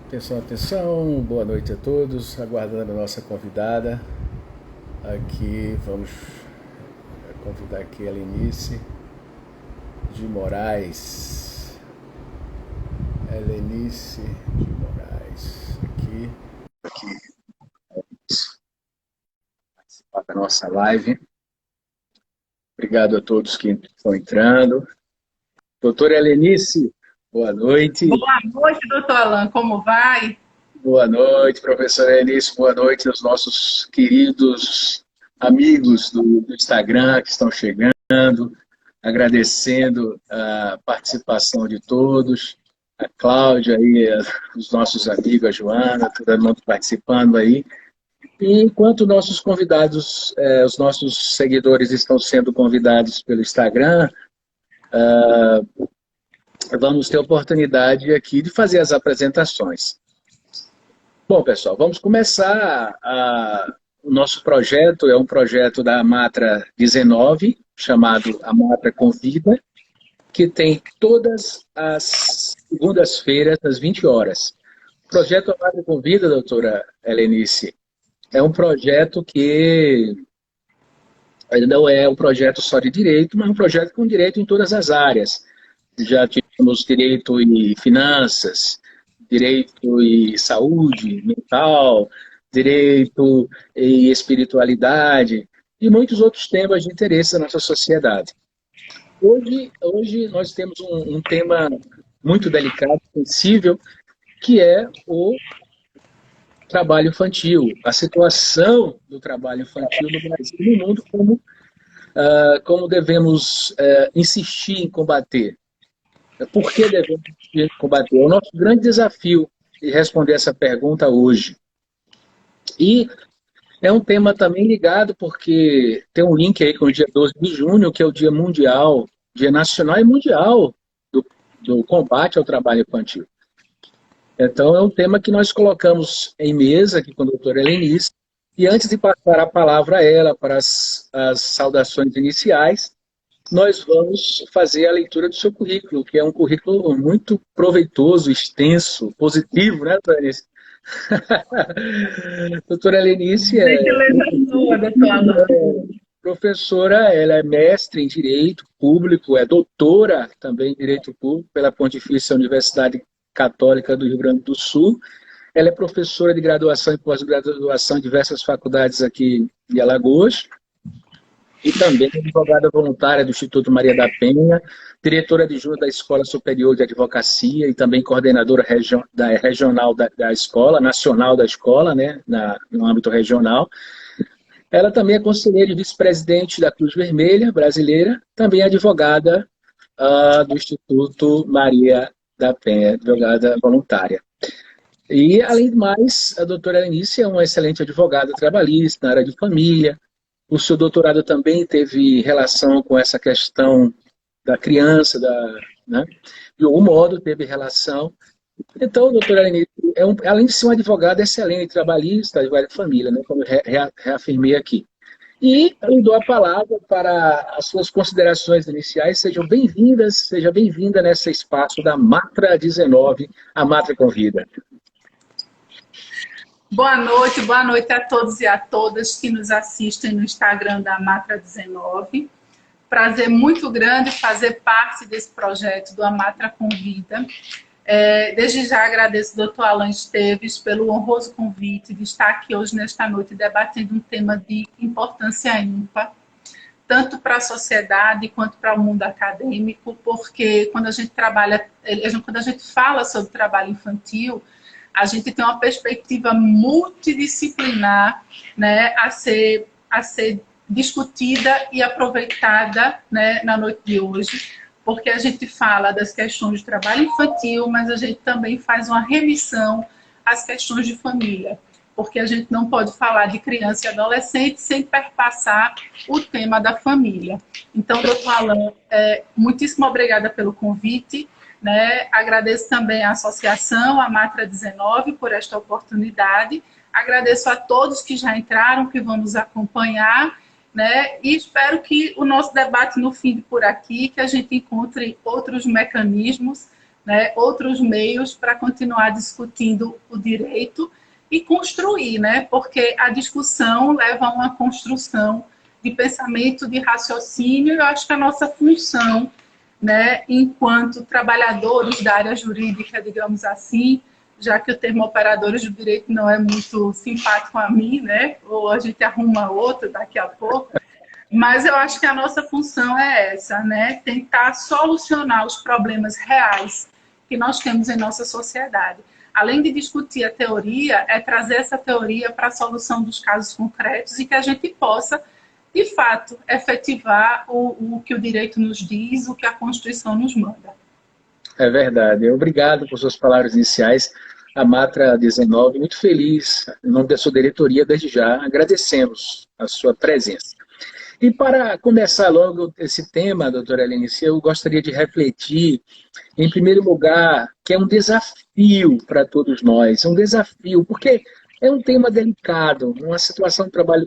Atenção, atenção, boa noite a todos. Aguardando a nossa convidada. Aqui vamos convidar aqui a Helenice de Moraes. Helenice de Moraes. Aqui participar da nossa live. Obrigado a todos que estão entrando. Doutora Helenice, boa noite. Boa noite, doutor Alan, como vai? Boa noite, professora Helenice, boa noite aos nossos queridos amigos do Instagram que estão chegando, agradecendo a participação de todos, a Cláudia, aí, os nossos amigos, a Joana, todo mundo participando aí. E enquanto nossos convidados, os nossos seguidores estão sendo convidados pelo Instagram, vamos ter a oportunidade aqui de fazer as apresentações. Bom, pessoal, vamos começar. O nosso projeto é um projeto da Matra 19, chamado A Matra Convida, que tem todas as segundas-feiras, às 20 horas. O projeto A Matra Convida, doutora Helenice, é um projeto que não é um projeto só de direito, mas um projeto com direito em todas as áreas. Já tivemos direito em finanças, direito em saúde mental, direito em espiritualidade e muitos outros temas de interesse da nossa sociedade. Hoje nós temos um tema muito delicado, sensível, que é o trabalho infantil, a situação do trabalho infantil no Brasil e no mundo, como devemos insistir em combater. Por que devemos combater? É o nosso grande desafio de responder essa pergunta hoje. E é um tema também ligado porque tem um link aí com o dia 12 de junho, que é o Dia Mundial, Dia Nacional e Mundial do combate ao trabalho infantil. Então, é um tema que nós colocamos em mesa aqui com a doutora Helenice. E antes de passar a palavra a ela para as saudações iniciais, nós vamos fazer a leitura do seu currículo, que é um currículo muito proveitoso, extenso, positivo, né, doutora Helenice? Doutora Helenice Gentileza sua, doutor Alan. professora, ela é mestre em Direito Público, é doutora também em Direito Público pela Pontifícia Universidade Católica do Rio Grande do Sul. Ela é professora de graduação e pós-graduação em diversas faculdades aqui de Alagoas. E também advogada voluntária do Instituto Maria da Penha, diretora adjunta da Escola Superior de Advocacia e também coordenadora regional da escola, nacional da escola, né, no âmbito regional. Ela também é conselheira e vice-presidente da Cruz Vermelha brasileira, também advogada do Instituto Maria da Penha, advogada voluntária. E, além de mais, a doutora Helenice é uma excelente advogada trabalhista na área de família. O seu doutorado também teve relação com essa questão da criança, né? De algum modo teve relação. Então, doutora Helenice, além de ser uma advogada excelente, trabalhista, advogada de família, né? Como reafirmei aqui. E eu dou a palavra para as suas considerações iniciais. Sejam bem-vindas, seja bem-vinda nesse espaço da Matra 19, a Matra Convida. Boa noite a todos e a todas que nos assistem no Instagram da Matra 19. Prazer muito grande fazer parte desse projeto do Amatra Convida. Desde já agradeço ao doutor Alan Esteves pelo honroso convite de estar aqui hoje, nesta noite, debatendo um tema de importância ímpar, tanto para a sociedade quanto para o mundo acadêmico, porque quando a gente fala sobre trabalho infantil, a gente tem uma perspectiva multidisciplinar, né, a ser discutida e aproveitada, né, na noite de hoje, porque a gente fala das questões de trabalho infantil, mas a gente também faz uma remissão às questões de família, porque a gente não pode falar de criança e adolescente sem perpassar o tema da família. Então, doutor Alan, muitíssimo obrigada pelo convite. Né? Agradeço também à associação, a Matra 19, por esta oportunidade. Agradeço a todos que já entraram, que vão nos acompanhar, né? E espero que o nosso debate não finde por aqui, que a gente encontre outros mecanismos né, outros meios para continuar discutindo o direito e construir, né, porque a discussão leva a uma construção de pensamento, de raciocínio, e eu acho que a nossa função, né, enquanto trabalhadores da área jurídica, digamos assim, já que o termo operadores do direito não é muito simpático a mim, né, ou a gente arruma outro daqui a pouco, mas eu acho que a nossa função é essa, né, tentar solucionar os problemas reais que nós temos em nossa sociedade. Além de discutir a teoria, é trazer essa teoria para a solução dos casos concretos e que a gente possa, de fato, efetivar o que o direito nos diz, o que a Constituição nos manda. É verdade. Obrigado por suas palavras iniciais. A Matra 19, muito feliz, em nome da sua diretoria, desde já, agradecemos a sua presença. E para começar logo esse tema, doutora Helenice, eu gostaria de refletir, em primeiro lugar, que é um desafio para todos nós, um desafio, porque é um tema delicado, uma situação de trabalho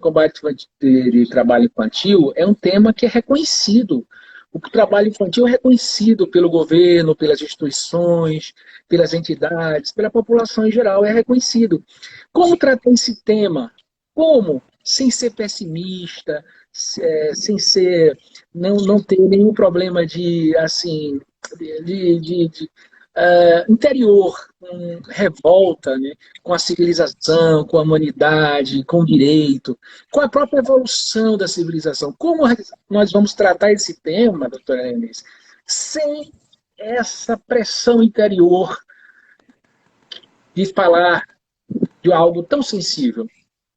infantil é um tema que é reconhecido. O trabalho infantil é reconhecido pelo governo, pelas instituições, pelas entidades, pela população em geral, é reconhecido. Como tratar esse tema? Como? Sem ser pessimista, sem ser, não ter nenhum problema de, assim, interior, revolta, né, com a civilização, com a humanidade, com o direito, com a própria evolução da civilização. Como nós vamos tratar esse tema, doutora Enes, sem essa pressão interior de falar de algo tão sensível?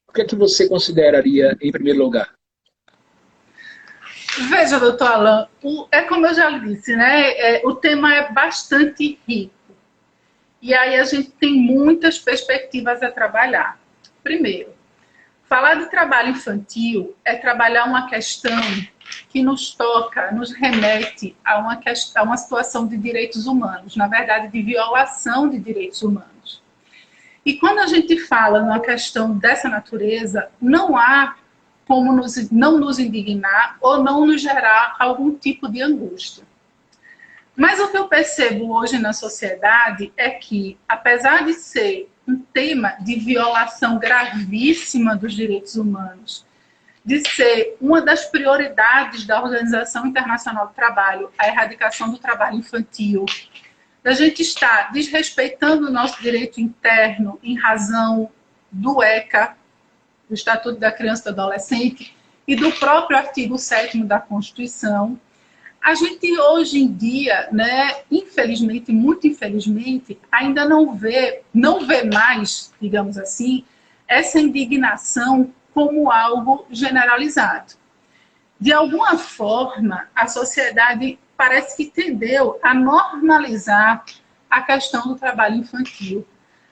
O que é que você consideraria em primeiro lugar? Veja, doutor Alan, é como eu já disse, né? O tema é bastante rico. E aí a gente tem muitas perspectivas a trabalhar. Primeiro, falar de trabalho infantil é trabalhar uma questão que nos toca, nos remete a uma situação de direitos humanos, na verdade, de violação de direitos humanos. E quando a gente fala numa questão dessa natureza, não há como não nos indignar ou não nos gerar algum tipo de angústia. Mas o que eu percebo hoje na sociedade é que, apesar de ser um tema de violação gravíssima dos direitos humanos, de ser uma das prioridades da Organização Internacional do Trabalho, a erradicação do trabalho infantil, da gente estar desrespeitando o nosso direito interno em razão do ECA, do Estatuto da Criança e do Adolescente, e do próprio artigo 7º da Constituição, a gente hoje em dia, né, infelizmente, muito infelizmente, ainda não vê mais, digamos assim, essa indignação como algo generalizado. De alguma forma, a sociedade parece que tendeu a normalizar a questão do trabalho infantil,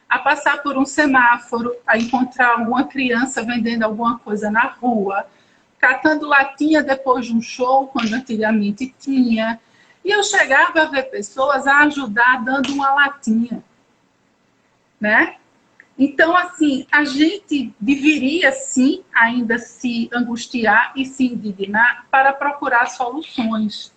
a passar por um semáforo, a encontrar alguma criança vendendo alguma coisa na rua, catando latinha depois de um show, quando antigamente tinha. E eu chegava a ver pessoas a ajudar dando uma latinha, né? Então, assim, a gente deveria, sim, ainda se angustiar e se indignar para procurar soluções.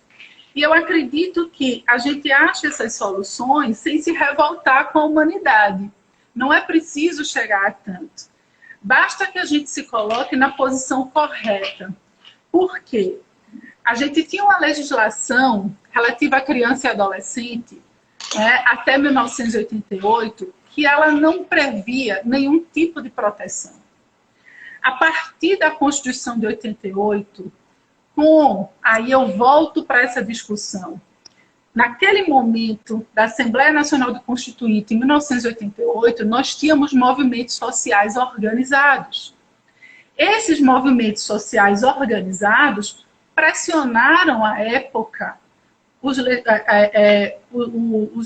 E eu acredito que a gente acha essas soluções sem se revoltar com a humanidade. Não é preciso chegar a tanto. Basta que a gente se coloque na posição correta. Por quê? A gente tinha uma legislação relativa à criança e adolescente, né, até 1988, que ela não previa nenhum tipo de proteção. A partir da Constituição de 88, aí eu volto para essa discussão. Naquele momento da Assembleia Nacional do Constituinte, em 1988, nós tínhamos movimentos sociais organizados. Esses movimentos sociais organizados pressionaram, à época, os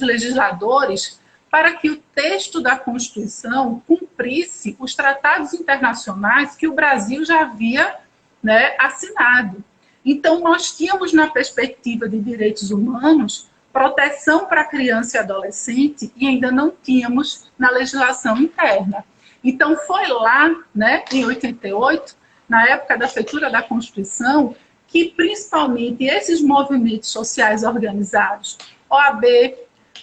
legisladores para que o texto da Constituição cumprisse os tratados internacionais que o Brasil já havia, né, assinado. Então, nós tínhamos, na perspectiva de direitos humanos, proteção para criança e adolescente e ainda não tínhamos na legislação interna. Então, foi lá, né, em 88, na época da feitura da Constituição, que principalmente esses movimentos sociais organizados, OAB,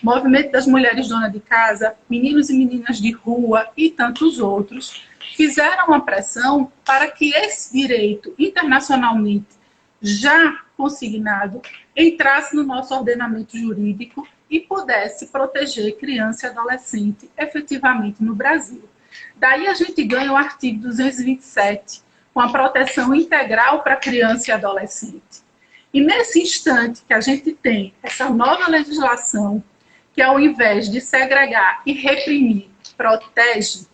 Movimento das Mulheres Dona de Casa, Meninos e Meninas de Rua e tantos outros, fizeram uma pressão para que esse direito internacionalmente já consignado entrasse no nosso ordenamento jurídico e pudesse proteger criança e adolescente efetivamente no Brasil. Daí a gente ganha o artigo 227, com a proteção integral para criança e adolescente. E nesse instante que a gente tem essa nova legislação, que ao invés de segregar e reprimir, protege,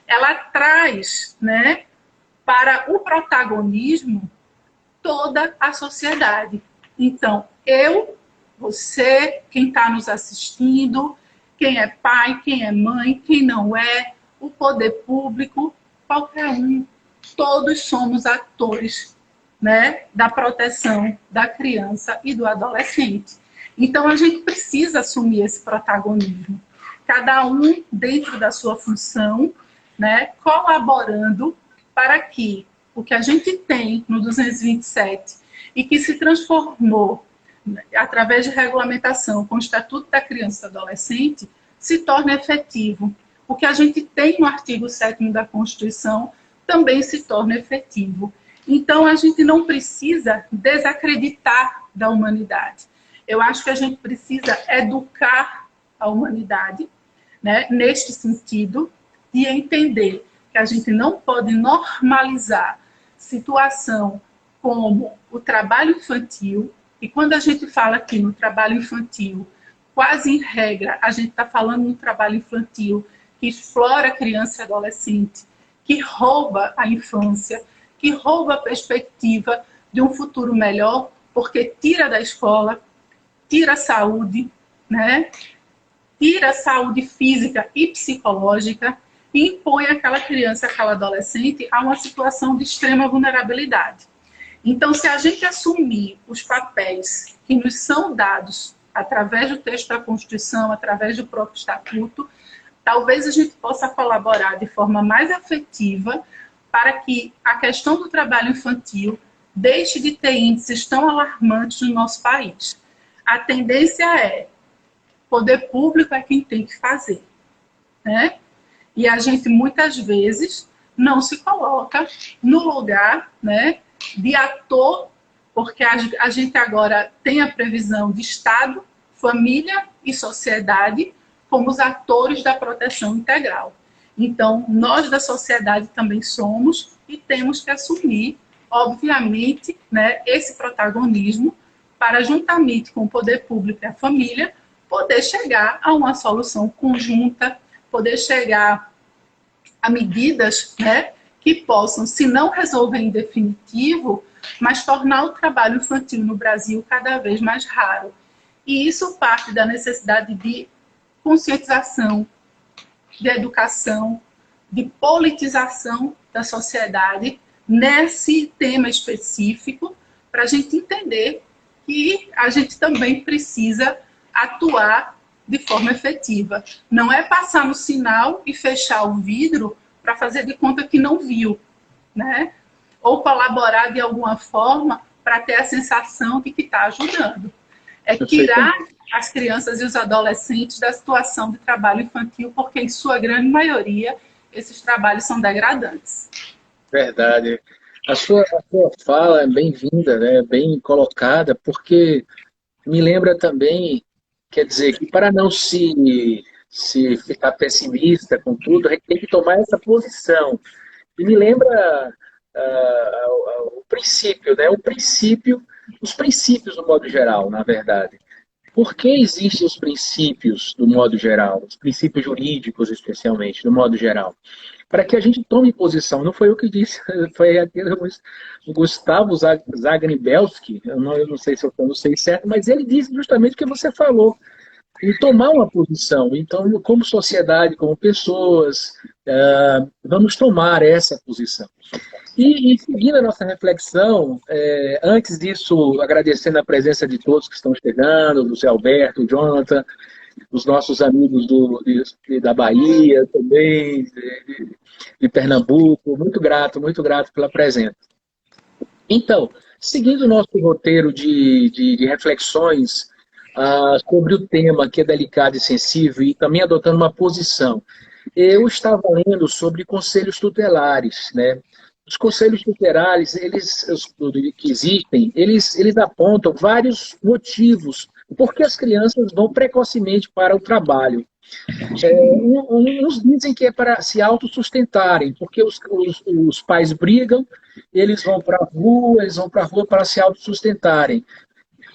ela traz, né, para o protagonismo toda a sociedade. Então, eu, você, quem está nos assistindo, quem é pai, quem é mãe, quem não é, o poder público, qualquer um, todos somos atores, né, da proteção da criança e do adolescente. Então, a gente precisa assumir esse protagonismo. Cada um dentro da sua função, né, colaborando para que o que a gente tem no 227 e que se transformou através de regulamentação com o Estatuto da Criança e do Adolescente se torne efetivo. O que a gente tem no artigo 7º da Constituição também se torna efetivo. Então, a gente não precisa desacreditar da humanidade. Eu acho que a gente precisa educar a humanidade, né, neste sentido, e entender que a gente não pode normalizar situação como o trabalho infantil. E quando a gente fala aqui no trabalho infantil, quase em regra, a gente está falando no trabalho infantil que explora a criança e adolescente, que rouba a infância, que rouba a perspectiva de um futuro melhor, porque tira da escola, tira a saúde, né? Tira a saúde física e psicológica e impõe aquela criança, aquela adolescente a uma situação de extrema vulnerabilidade. Então, se a gente assumir os papéis que nos são dados através do texto da Constituição, através do próprio Estatuto, talvez a gente possa colaborar de forma mais efetiva para que a questão do trabalho infantil deixe de ter índices tão alarmantes no nosso país. A tendência é, poder público é quem tem que fazer, né? E a gente, muitas vezes, não se coloca no lugar, né, de ator, porque a gente agora tem a previsão de Estado, família e sociedade como os atores da proteção integral. Então, nós da sociedade também somos e temos que assumir, obviamente, né, esse protagonismo para, juntamente com o poder público e a família, poder chegar a uma solução conjunta, poder chegar a medidas, né, que possam, se não resolver em definitivo, mas tornar o trabalho infantil no Brasil cada vez mais raro. E isso parte da necessidade de conscientização, de educação, de politização da sociedade nesse tema específico, para a gente entender que a gente também precisa atuar de forma efetiva. Não é passar no sinal e fechar o vidro para fazer de conta que não viu, né? Ou colaborar de alguma forma para ter a sensação de que está ajudando. É tirar as crianças e os adolescentes da situação de trabalho infantil, porque em sua grande maioria esses trabalhos são degradantes. Verdade. A sua fala é bem-vinda, né? Bem colocada, porque me lembra também, quer dizer, que para não se ficar pessimista com tudo, a gente tem que tomar essa posição. E me lembra o princípio, né? Os princípios do modo geral, na verdade. Por que existem os princípios do modo geral? Os princípios jurídicos, especialmente, do modo geral? Para que a gente tome posição. Não foi eu que disse, foi aquele o Gustavo Zagrebelski, eu não sei se eu pronunciei certo, mas ele disse justamente o que você falou. E tomar uma posição. Então, como sociedade, como pessoas, vamos tomar essa posição. E seguindo a nossa reflexão, antes disso, agradecendo a presença de todos que estão chegando, do Zé Alberto, o Jonathan, os nossos amigos da Bahia também, de Pernambuco, muito grato pela presença. Então, seguindo o nosso roteiro de reflexões sobre o tema que é delicado e sensível e também adotando uma posição. Eu estava lendo sobre conselhos tutelares, né? Os conselhos tutelares, que existem, eles apontam vários motivos por que as crianças vão precocemente para o trabalho. Uns dizem que é para se autossustentarem, porque os pais brigam, eles vão para a rua, para se autossustentarem.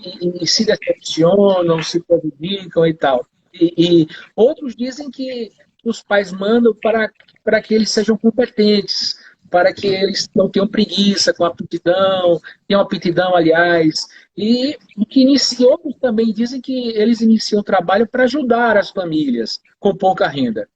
E se decepcionam, se prejudicam e tal. E outros dizem que os pais mandam para que eles sejam competentes, para que eles não tenham preguiça com aptidão, tenham aptidão, aliás, outros também dizem que eles iniciam o trabalho para ajudar as famílias com pouca renda.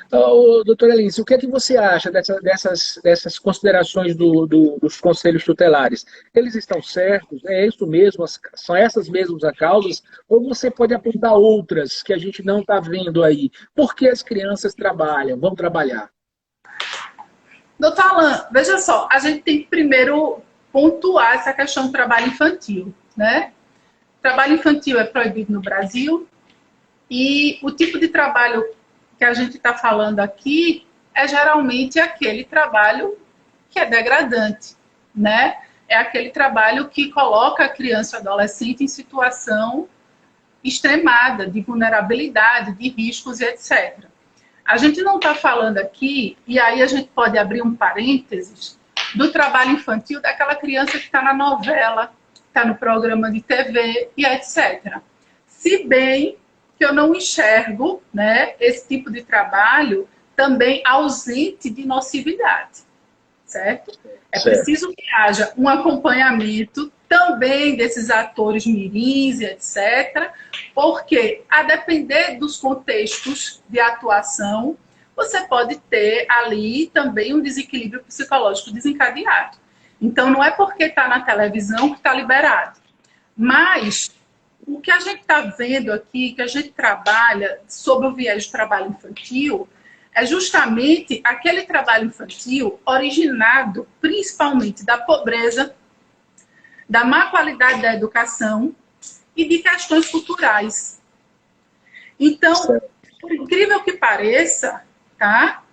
Doutora Alice, o que é que você acha dessas considerações dos conselhos tutelares? Eles estão certos? É isso mesmo? São essas mesmas as causas? Ou você pode apontar outras que a gente não está vendo aí? Por que as crianças trabalham, vão trabalhar? Doutor Alan, veja só, a gente tem que primeiro pontuar essa questão do trabalho infantil, né? Trabalho infantil é proibido no Brasil e o tipo de trabalho que a gente está falando aqui é geralmente aquele trabalho que é degradante, né? É aquele trabalho que coloca a criança e o adolescente em situação extremada, de vulnerabilidade, de riscos e etc. A gente não está falando aqui, e aí a gente pode abrir um parênteses, do trabalho infantil daquela criança que está na novela, está no programa de TV e etc. Se bem que eu não enxergo, né, esse tipo de trabalho também ausente de nocividade, certo? É preciso que haja um acompanhamento também desses atores mirins e etc., porque, a depender dos contextos de atuação, você pode ter ali também um desequilíbrio psicológico desencadeado. Então, não é porque está na televisão que está liberado. Mas o que a gente está vendo aqui, que a gente trabalha sobre o viés de trabalho infantil, é justamente aquele trabalho infantil originado principalmente da pobreza, da má qualidade da educação e de questões culturais. Então, por incrível que pareça, tá?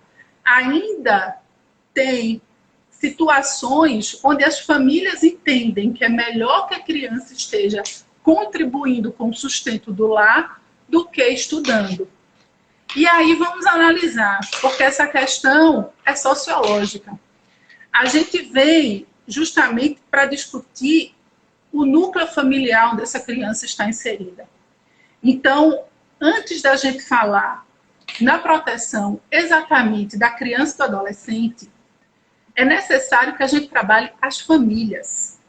Ainda tem situações onde as famílias entendem que é melhor que a criança esteja contribuindo com o sustento do lar do que estudando. E aí vamos analisar, porque essa questão é sociológica. A gente vem justamente para discutir o núcleo familiar onde essa criança está inserida. Então, antes da gente falar na proteção exatamente da criança e do adolescente, é necessário que a gente trabalhe as famílias.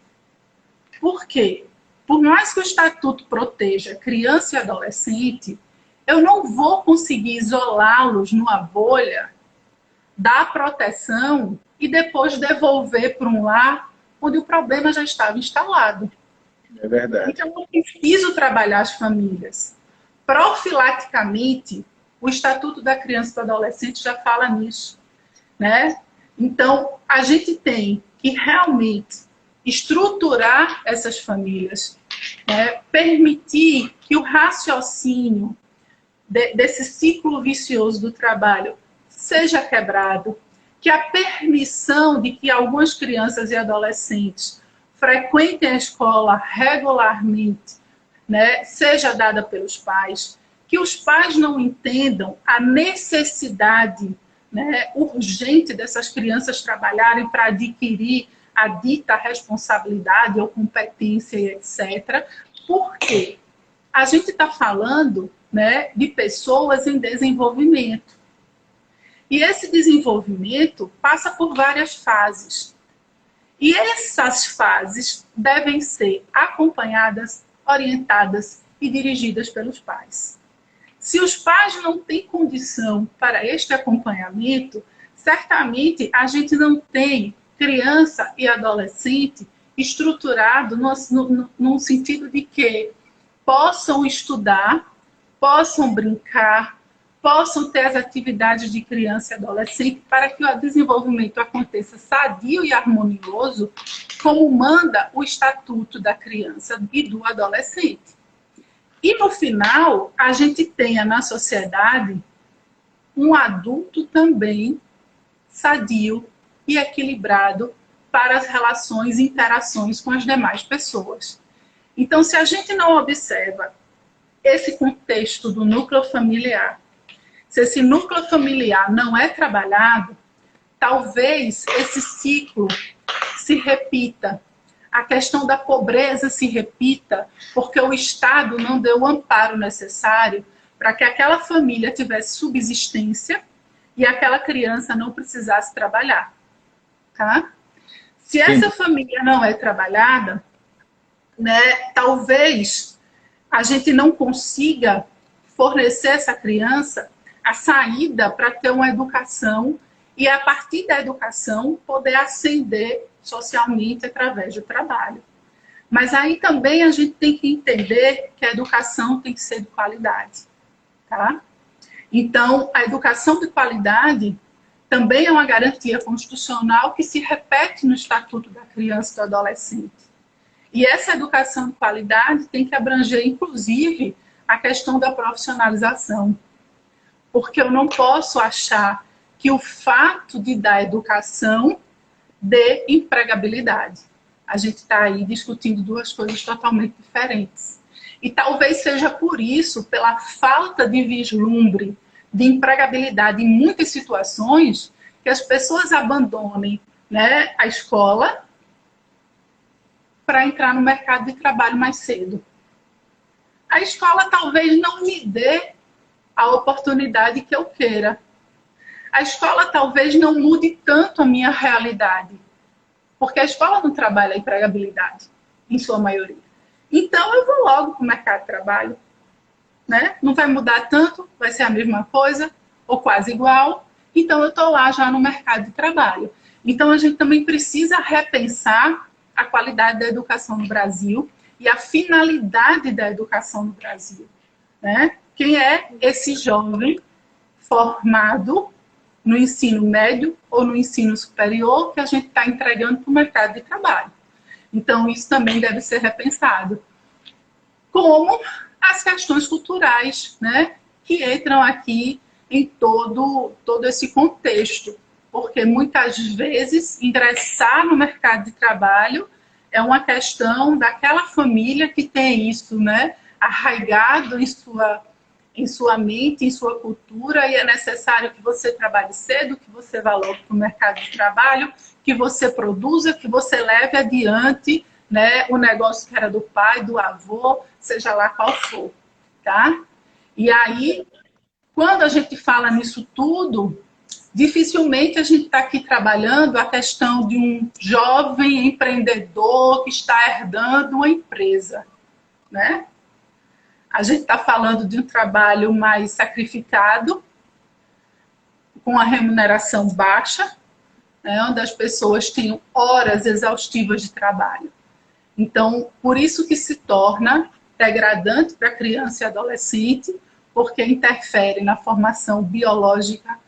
Por quê? Por mais que o Estatuto proteja criança e adolescente, eu não vou conseguir isolá-los numa bolha, dar proteção e depois devolver para um lar onde o problema já estava instalado. É verdade. Então, eu preciso trabalhar as famílias. Profilaticamente, o Estatuto da Criança e do Adolescente já fala nisso, né? Então, a gente tem que realmente estruturar essas famílias, né? Permitir que o raciocínio desse ciclo vicioso do trabalho seja quebrado, que a permissão de que algumas crianças e adolescentes frequentem a escola regularmente, né, seja dada pelos pais, que os pais não entendam a necessidade, né, urgente dessas crianças trabalharem para adquirir a dita responsabilidade ou competência, etc. Porque a gente está falando, né, de pessoas em desenvolvimento. E esse desenvolvimento passa por várias fases. E essas fases devem ser acompanhadas, orientadas e dirigidas pelos pais. Se os pais não têm condição para este acompanhamento, certamente a gente não tem criança e adolescente estruturado no sentido de que possam estudar, possam brincar, possam ter as atividades de criança e adolescente para que o desenvolvimento aconteça sadio e harmonioso, como manda o Estatuto da Criança e do Adolescente. E no final, a gente tenha na sociedade um adulto também sadio e equilibrado para as relações e interações com as demais pessoas. Então, se a gente não observa esse contexto do núcleo familiar, se esse núcleo familiar não é trabalhado, talvez esse ciclo se repita. A questão da pobreza se repita, porque o Estado não deu o amparo necessário para que aquela família tivesse subsistência e aquela criança não precisasse trabalhar. Tá? Se essa família não é trabalhada, né, talvez a gente não consiga fornecer a essa criança a saída para ter uma educação e, a partir da educação, poder ascender socialmente através do trabalho. Mas aí também a gente tem que entender que a educação tem que ser de qualidade. Tá? Então, a educação de qualidade também é uma garantia constitucional que se repete no Estatuto da Criança e do Adolescente. E essa educação de qualidade tem que abranger, inclusive, a questão da profissionalização. Porque eu não posso achar que o fato de dar educação dê empregabilidade. A gente está aí discutindo duas coisas totalmente diferentes. E talvez seja por isso, pela falta de vislumbre de empregabilidade em muitas situações, que as pessoas abandonem, né, a escola para entrar no mercado de trabalho mais cedo. A escola talvez não me dê a oportunidade que eu queira. A escola talvez não mude tanto a minha realidade, porque a escola não trabalha a empregabilidade, em sua maioria. Então, eu vou logo para o mercado de trabalho. Né? Não vai mudar tanto, vai ser a mesma coisa, ou quase igual. Então, eu estou lá já no mercado de trabalho. Então, a gente também precisa repensar a qualidade da educação no Brasil e a finalidade da educação no Brasil. Né? Quem é esse jovem formado no ensino médio ou no ensino superior que a gente está entregando para o mercado de trabalho? Então, isso também deve ser repensado. Como as questões culturais, né, que entram aqui em todo esse contexto. Porque muitas vezes ingressar no mercado de trabalho é uma questão daquela família que tem isso, né, arraigado em sua mente, em sua cultura, e é necessário que você trabalhe cedo, que você vá logo para o mercado de trabalho, que você produza, que você leve adiante, né, o negócio que era do pai, do avô, seja lá qual for, tá? E aí, quando a gente fala nisso tudo, dificilmente a gente está aqui trabalhando a questão de um jovem empreendedor que está herdando uma empresa, né? A gente está falando de um trabalho mais sacrificado, com a remuneração baixa, né, onde as pessoas têm horas exaustivas de trabalho. Então, por isso que se torna degradante para a criança e adolescente, porque interfere na formação biológica,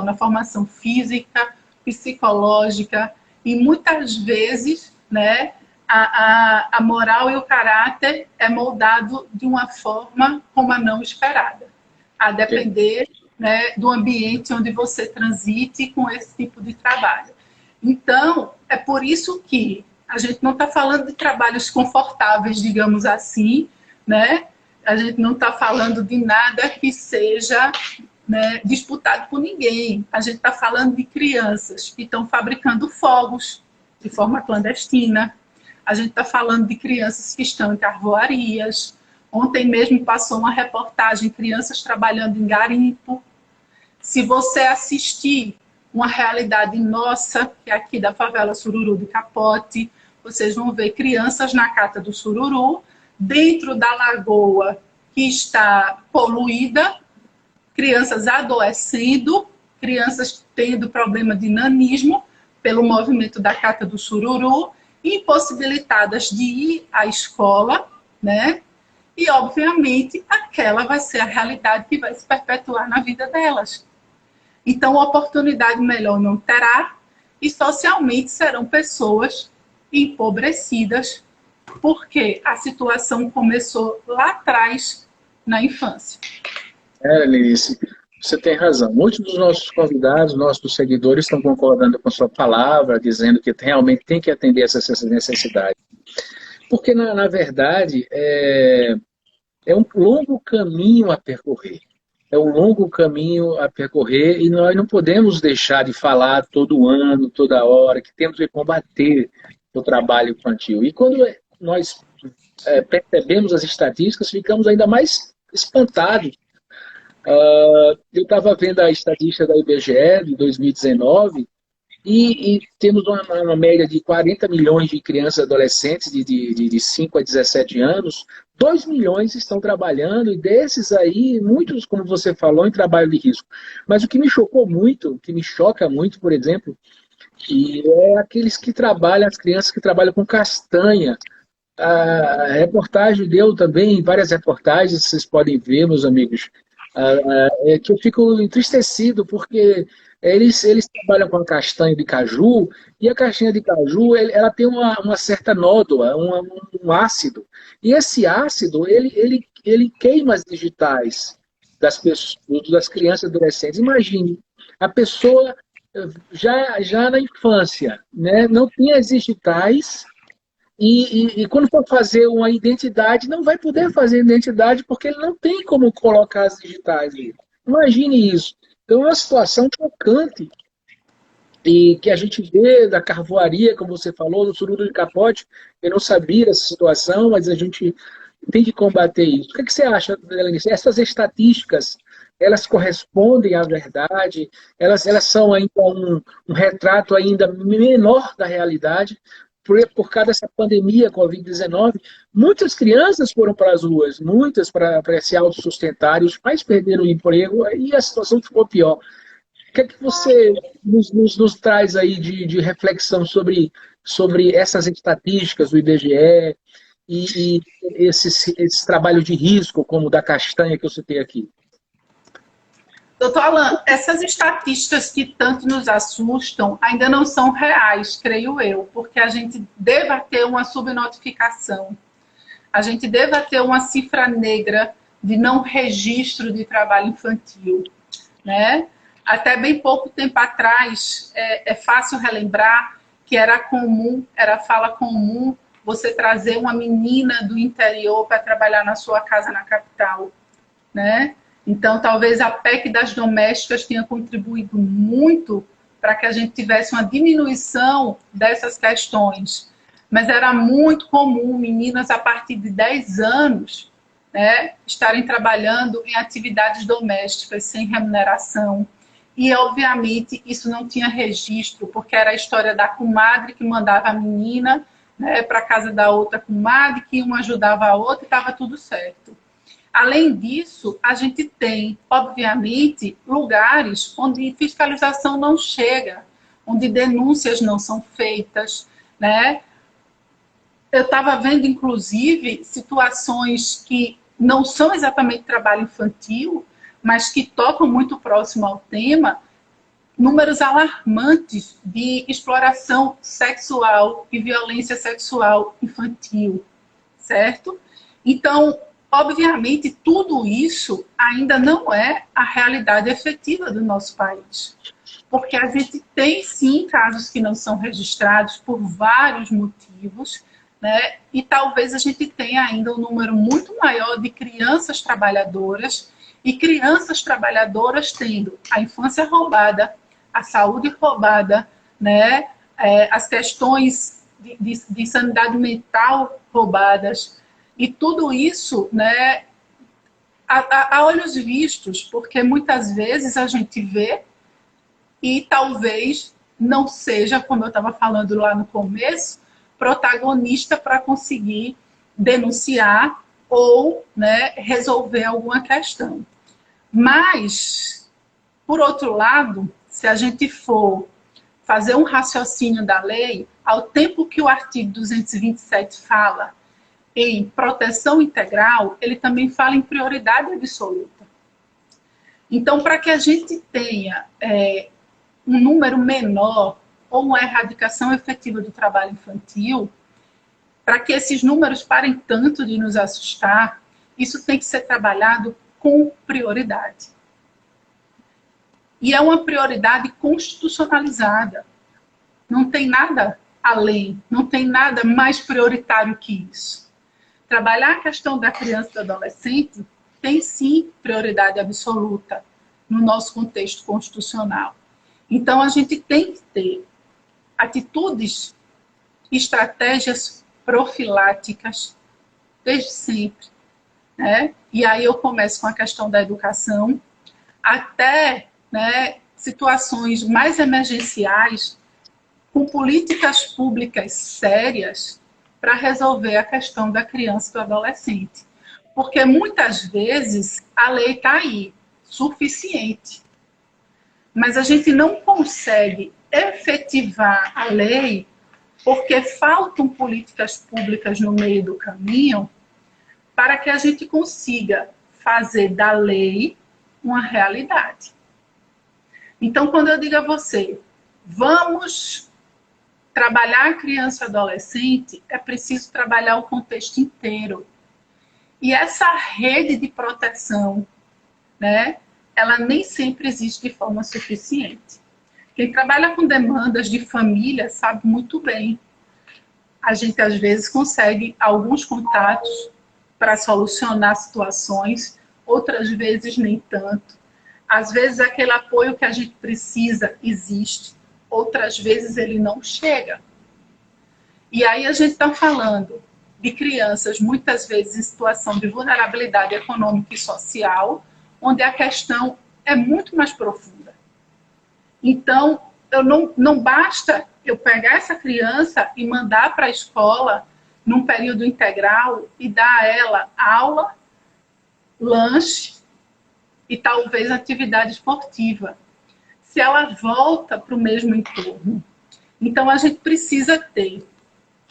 na formação física, psicológica, e muitas vezes, né, a moral e o caráter é moldado de uma forma como a não esperada, a depender, né, do ambiente onde você transite com esse tipo de trabalho. Então, é por isso que a gente não está falando de trabalhos confortáveis, digamos assim, né? A gente não está falando de nada que seja, né, disputado por ninguém. A gente está falando de crianças que estão fabricando fogos de forma clandestina. A gente está falando de crianças que estão em carvoarias. Ontem mesmo passou uma reportagem, crianças trabalhando em garimpo. Se você assistir uma realidade nossa, que é aqui da favela Sururu de Capote, vocês vão ver crianças na cata do sururu, dentro da lagoa que está poluída, crianças adoecendo, crianças tendo problema de nanismo pelo movimento da cata do sururu, impossibilitadas de ir à escola, né? E, obviamente, aquela vai ser a realidade que vai se perpetuar na vida delas. Então, oportunidade melhor não terá, e socialmente serão pessoas empobrecidas porque a situação começou lá atrás, na infância. Lenice, você tem razão. Muitos dos nossos convidados, nossos seguidores estão concordando com a sua palavra, dizendo que realmente tem que atender essas necessidades. Porque, na verdade, é um longo caminho a percorrer. É um longo caminho a percorrer e nós não podemos deixar de falar todo ano, toda hora, que temos que combater o trabalho infantil. E quando nós percebemos as estatísticas, ficamos ainda mais espantados. Eu estava vendo a estatística da IBGE de 2019 e temos uma média de 40 milhões de crianças e adolescentes de 5 a 17 anos, 2 milhões estão trabalhando, e desses aí, muitos, como você falou, em trabalho de risco. Mas o que me chocou muito, o que me choca muito, por exemplo, é aqueles que trabalham, as crianças que trabalham com castanha. A reportagem deu também, várias reportagens, vocês podem ver, meus amigos, que eu fico entristecido, porque eles trabalham com a castanha de caju, e a castanha de caju ela tem uma certa nódoa, um ácido, e esse ácido ele queima as digitais das pessoas, das crianças e adolescentes. Imagine, a pessoa já na infância, né, não tem as digitais, e quando for fazer uma identidade, não vai poder fazer identidade porque ele não tem como colocar as digitais ali. Imagine isso. Então é uma situação chocante e que a gente vê da carvoaria, como você falou, do sururu de capote. Eu não sabia dessa situação, mas a gente tem que combater isso. O que você acha, Helenice? Essas estatísticas, elas correspondem à verdade? Elas são ainda um retrato ainda menor da realidade? Por causa dessa pandemia Covid-19, muitas crianças foram para as ruas, muitas para se autossustentar, os pais perderam o emprego e a situação ficou pior. O que é que você nos traz aí de reflexão sobre essas estatísticas do IBGE e esse trabalho de risco, como o da castanha que eu citei aqui? Doutor Alan, essas estatísticas que tanto nos assustam ainda não são reais, creio eu, porque a gente deva ter uma subnotificação, a gente deva ter uma cifra negra de não registro de trabalho infantil, né? Até bem pouco tempo atrás, é fácil relembrar que era fala comum você trazer uma menina do interior para trabalhar na sua casa na capital, né? Então, talvez a PEC das domésticas tenha contribuído muito para que a gente tivesse uma diminuição dessas questões. Mas era muito comum meninas a partir de 10 anos, né, estarem trabalhando em atividades domésticas sem remuneração. E, obviamente, isso não tinha registro, porque era a história da comadre que mandava a menina, né, para a casa da outra comadre, que uma ajudava a outra e estava tudo certo. Além disso, a gente tem, obviamente, lugares onde fiscalização não chega, onde denúncias não são feitas, né? Eu estava vendo, inclusive, situações que não são exatamente trabalho infantil, mas que tocam muito próximo ao tema, números alarmantes de exploração sexual e violência sexual infantil, certo? Então, obviamente, tudo isso ainda não é a realidade efetiva do nosso país. Porque a gente tem, sim, casos que não são registrados por vários motivos, né? E talvez a gente tenha ainda um número muito maior de crianças trabalhadoras, e crianças trabalhadoras tendo a infância roubada, a saúde roubada, né? As questões de sanidade mental roubadas. E tudo isso, né, a olhos vistos, porque muitas vezes a gente vê e talvez não seja, como eu estava falando lá no começo, protagonista para conseguir denunciar ou, né, resolver alguma questão. Mas, por outro lado, se a gente for fazer um raciocínio da lei, ao tempo que o artigo 227 fala em proteção integral, ele também fala em prioridade absoluta. Então, para que a gente tenha um número menor ou uma erradicação efetiva do trabalho infantil, para que esses números parem tanto de nos assustar, isso tem que ser trabalhado com prioridade. E é uma prioridade constitucionalizada. Não tem nada além, não tem nada mais prioritário que isso. Trabalhar a questão da criança e do adolescente tem sim prioridade absoluta no nosso contexto constitucional. Então a gente tem que ter atitudes, estratégias profiláticas desde sempre, né? E aí eu começo com a questão da educação, até, né, situações mais emergenciais, com políticas públicas sérias para resolver a questão da criança e do adolescente. Porque muitas vezes a lei está aí, suficiente, mas a gente não consegue efetivar a lei porque faltam políticas públicas no meio do caminho para que a gente consiga fazer da lei uma realidade. Então, quando eu digo a você, vamos trabalhar a criança e adolescente, é preciso trabalhar o contexto inteiro. E essa rede de proteção, né, ela nem sempre existe de forma suficiente. Quem trabalha com demandas de família sabe muito bem. A gente, às vezes, consegue alguns contatos para solucionar situações, outras vezes nem tanto. Às vezes, aquele apoio que a gente precisa existe, outras vezes ele não chega. E aí a gente está falando de crianças, muitas vezes em situação de vulnerabilidade econômica e social, onde a questão é muito mais profunda. Então, não basta eu pegar essa criança e mandar para a escola num período integral e dar a ela aula, lanche e talvez atividade esportiva, se ela volta para o mesmo entorno. Então, a gente precisa ter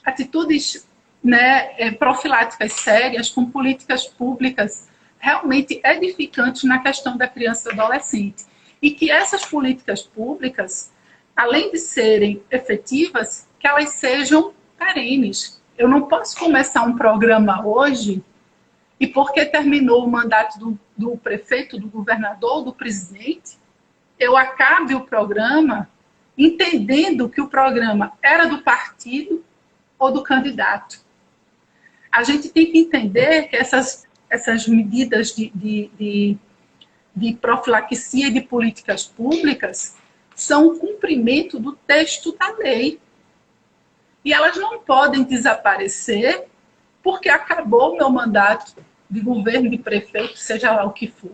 atitudes, né, profiláticas sérias, com políticas públicas realmente edificantes na questão da criança e do adolescente. E que essas políticas públicas, além de serem efetivas, que elas sejam perenes. Eu não posso começar um programa hoje e porque terminou o mandato do prefeito, do governador, do presidente, eu acabe o programa entendendo que o programa era do partido ou do candidato. A gente tem que entender que essas medidas de profilaxia e de políticas públicas são o cumprimento do texto da lei. E elas não podem desaparecer porque acabou o meu mandato de governo, de prefeito, seja lá o que for.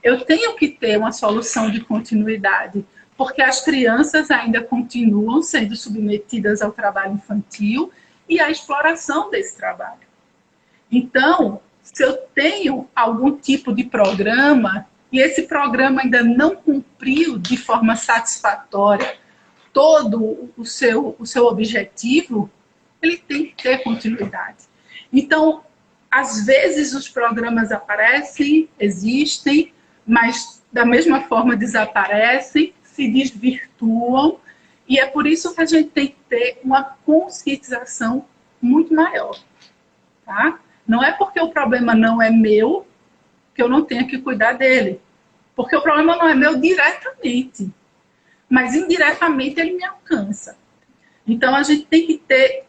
Eu tenho que ter uma solução de continuidade, porque as crianças ainda continuam sendo submetidas ao trabalho infantil e à exploração desse trabalho. Então, se eu tenho algum tipo de programa e esse programa ainda não cumpriu de forma satisfatória todo o seu objetivo, ele tem que ter continuidade. Então, às vezes os programas aparecem, existem, mas da mesma forma desaparecem, se desvirtuam, e é por isso que a gente tem que ter uma conscientização muito maior. Tá? Não é porque o problema não é meu que eu não tenho que cuidar dele. Porque o problema não é meu diretamente, mas indiretamente ele me alcança. Então a gente tem que ter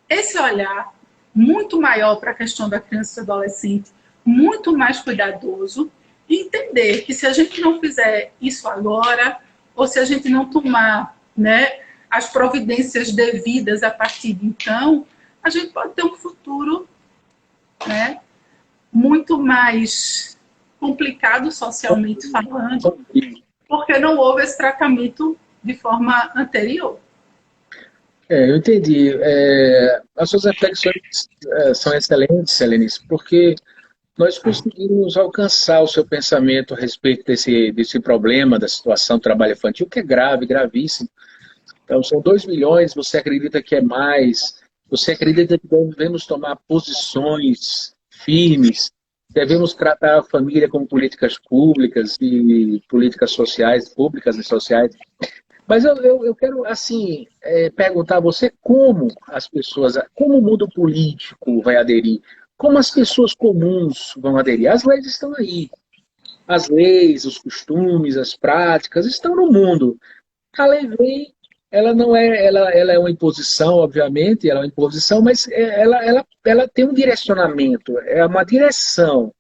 esse olhar muito maior para a questão da criança e do adolescente, muito mais cuidadoso, e entender que se a gente não fizer isso agora, ou se a gente não tomar, né, as providências devidas a partir de então, a gente pode ter um futuro, né, muito mais complicado socialmente falando, porque não houve esse tratamento de forma anterior. Eu entendi. As suas reflexões são excelentes, Selenice, porque nós conseguimos alcançar o seu pensamento a respeito desse problema, da situação do trabalho infantil, que é grave, gravíssimo. Então, são 2 milhões, você acredita que é mais? Você acredita que devemos tomar posições firmes? Devemos tratar a família como políticas públicas e políticas sociais, públicas e sociais? Mas eu quero, assim, perguntar a você como as pessoas, como o mundo político vai aderir, como as pessoas comuns vão aderir. As leis estão aí, as leis, os costumes, as práticas estão no mundo. A lei vem, ela não é, ela é uma imposição, obviamente, ela é uma imposição, mas ela tem um direcionamento, é uma direção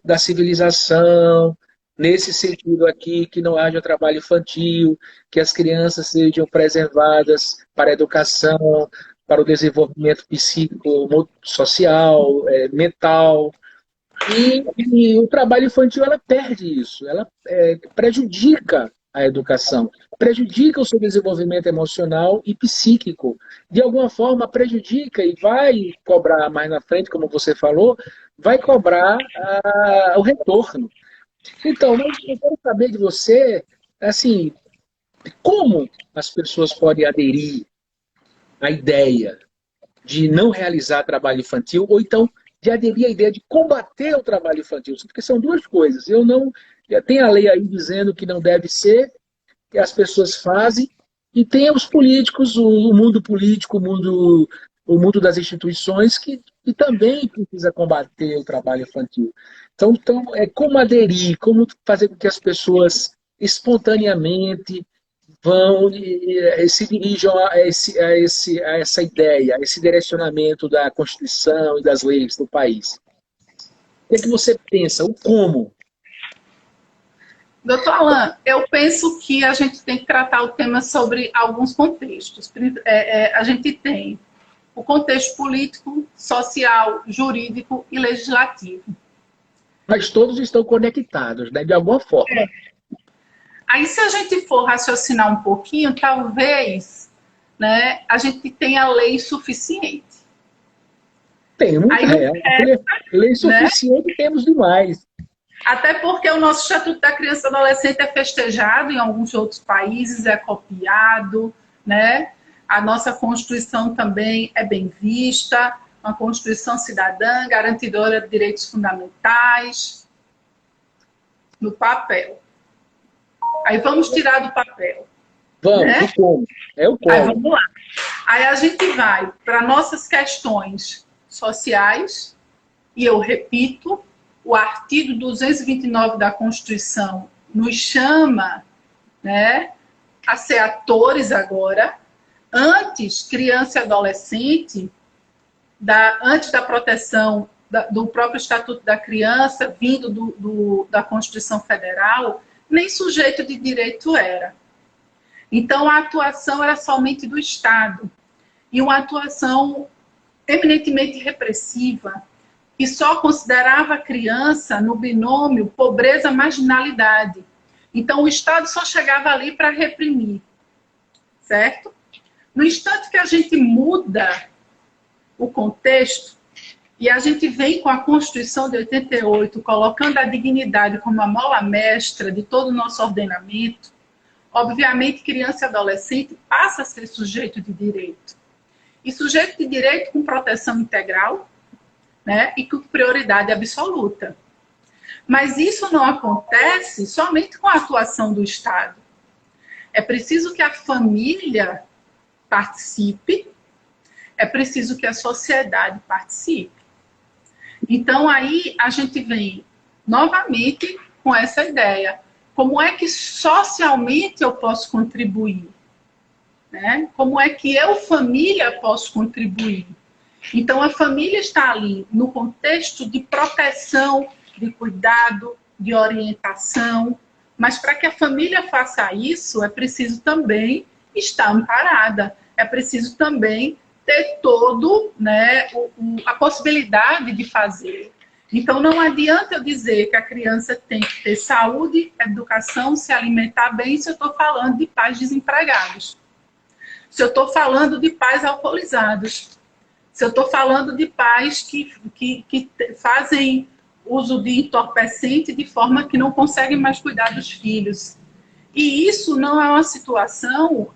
da civilização, nesse sentido aqui, que não haja trabalho infantil, que as crianças sejam preservadas para a educação, para o desenvolvimento psíquico, social, mental. E o trabalho infantil, ela perde isso, ela prejudica a educação, prejudica o seu desenvolvimento emocional e psíquico. De alguma forma, prejudica e vai cobrar mais na frente, como você falou, vai cobrar o retorno. Então, mas eu quero saber de você, assim, como as pessoas podem aderir à ideia de não realizar trabalho infantil, ou então de aderir à ideia de combater o trabalho infantil, porque são duas coisas. Eu não. Tem a lei aí dizendo que não deve ser, que as pessoas fazem, e tem os políticos, o mundo político, o mundo das instituições, que também precisa combater o trabalho infantil. Então, é como aderir, como fazer com que as pessoas espontaneamente vão e se dirijam a essa ideia, a esse direcionamento da Constituição e das leis do país. O que é que você pensa? O como? Doutor Alain, eu penso que a gente tem que tratar o tema sobre alguns contextos. A gente tem o contexto político, social, jurídico e legislativo. Mas todos estão conectados, né, de alguma forma. Aí, se a gente for raciocinar um pouquinho, talvez, né, a gente tenha lei suficiente. Temos, Aí não resta, lei né? suficiente, temos demais. Até porque o nosso Estatuto da Criança e do Adolescente é festejado em alguns outros países, é copiado, né? A nossa Constituição também é bem vista, uma Constituição cidadã, garantidora de direitos fundamentais, no papel. Aí vamos tirar do papel. Vamos, Né? o como. É o Aí como. vamos lá. Aí a gente vai para nossas questões sociais, e eu repito, o artigo 229 da Constituição nos chama, né, a ser atores agora. Antes, criança e adolescente, antes da proteção do próprio Estatuto da Criança, vindo da Constituição Federal, nem sujeito de direito era. Então, a atuação era somente do Estado. E uma atuação eminentemente repressiva, que só considerava a criança no binômio pobreza-marginalidade. Então, o Estado só chegava ali para reprimir, certo? No instante que a gente muda o contexto e a gente vem com a Constituição de 88, colocando a dignidade como a mola mestra de todo o nosso ordenamento, obviamente, criança e adolescente passa a ser sujeito de direito. E sujeito de direito com proteção integral, né, e com prioridade absoluta. Mas isso não acontece somente com a atuação do Estado. É preciso que a família participe, é preciso que a sociedade participe. Então, aí a gente vem novamente com essa ideia. Como é que socialmente eu posso contribuir? Né? Como é que eu, família, posso contribuir? Então, a família está ali no contexto de proteção, de cuidado, de orientação. Mas para que a família faça isso, é preciso também estar amparada. É preciso também ter né, a possibilidade de fazer. Então, não adianta eu dizer que a criança tem que ter saúde, educação, se alimentar bem, se eu estou falando de pais desempregados. Se eu estou falando de pais alcoolizados. Se eu estou falando de pais que fazem uso de entorpecente de forma que não conseguem mais cuidar dos filhos. E isso não é uma situação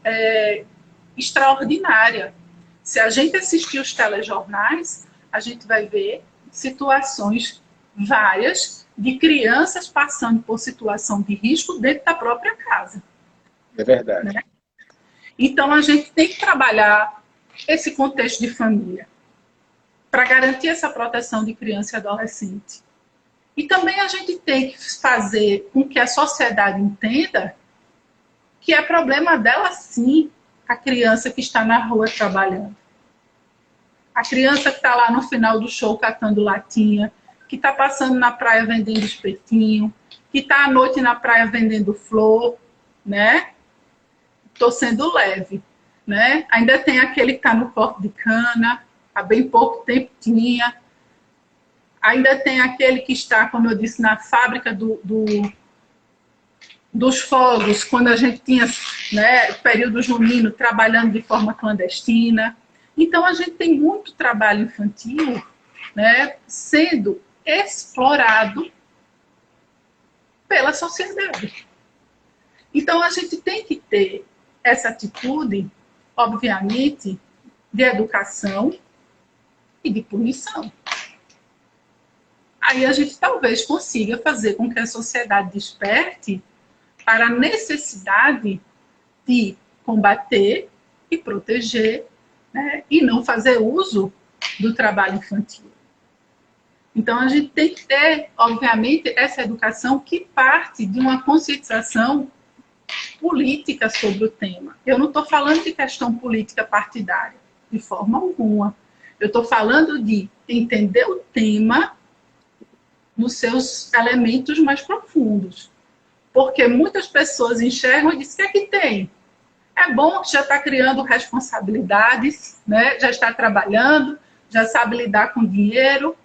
extraordinária. Se a gente assistir os telejornais, a gente vai ver situações várias de crianças passando por situação de risco dentro da própria casa. É verdade. Né? Então, a gente tem que trabalhar esse contexto de família para garantir essa proteção de criança e adolescente. E também a gente tem que fazer com que a sociedade entenda que é problema dela, sim, a criança que está na rua trabalhando. A criança que está lá no final do show catando latinha, que está passando na praia vendendo espetinho, que está à noite na praia vendendo flor, né? Estou sendo leve, né? Ainda tem aquele que está no corte de cana, há bem pouco tempo tinha. Ainda tem aquele que está, como eu disse, na fábrica dos fogos, quando a gente tinha, né, período junino, trabalhando de forma clandestina. Então, a gente tem muito trabalho infantil, né, sendo explorado pela sociedade. Então, a gente tem que ter essa atitude, obviamente, de educação e de punição. Aí a gente talvez consiga fazer com que a sociedade desperte para a necessidade de combater e proteger, né, e não fazer uso do trabalho infantil. Então, a gente tem que ter, obviamente, essa educação que parte de uma conscientização política sobre o tema. Eu não estou falando de questão política partidária, de forma alguma. Eu estou falando de entender o tema nos seus elementos mais profundos. Porque muitas pessoas enxergam e dizem, o que é que tem? É bom, já está criando responsabilidades, né? Já está trabalhando, já sabe lidar com dinheiro,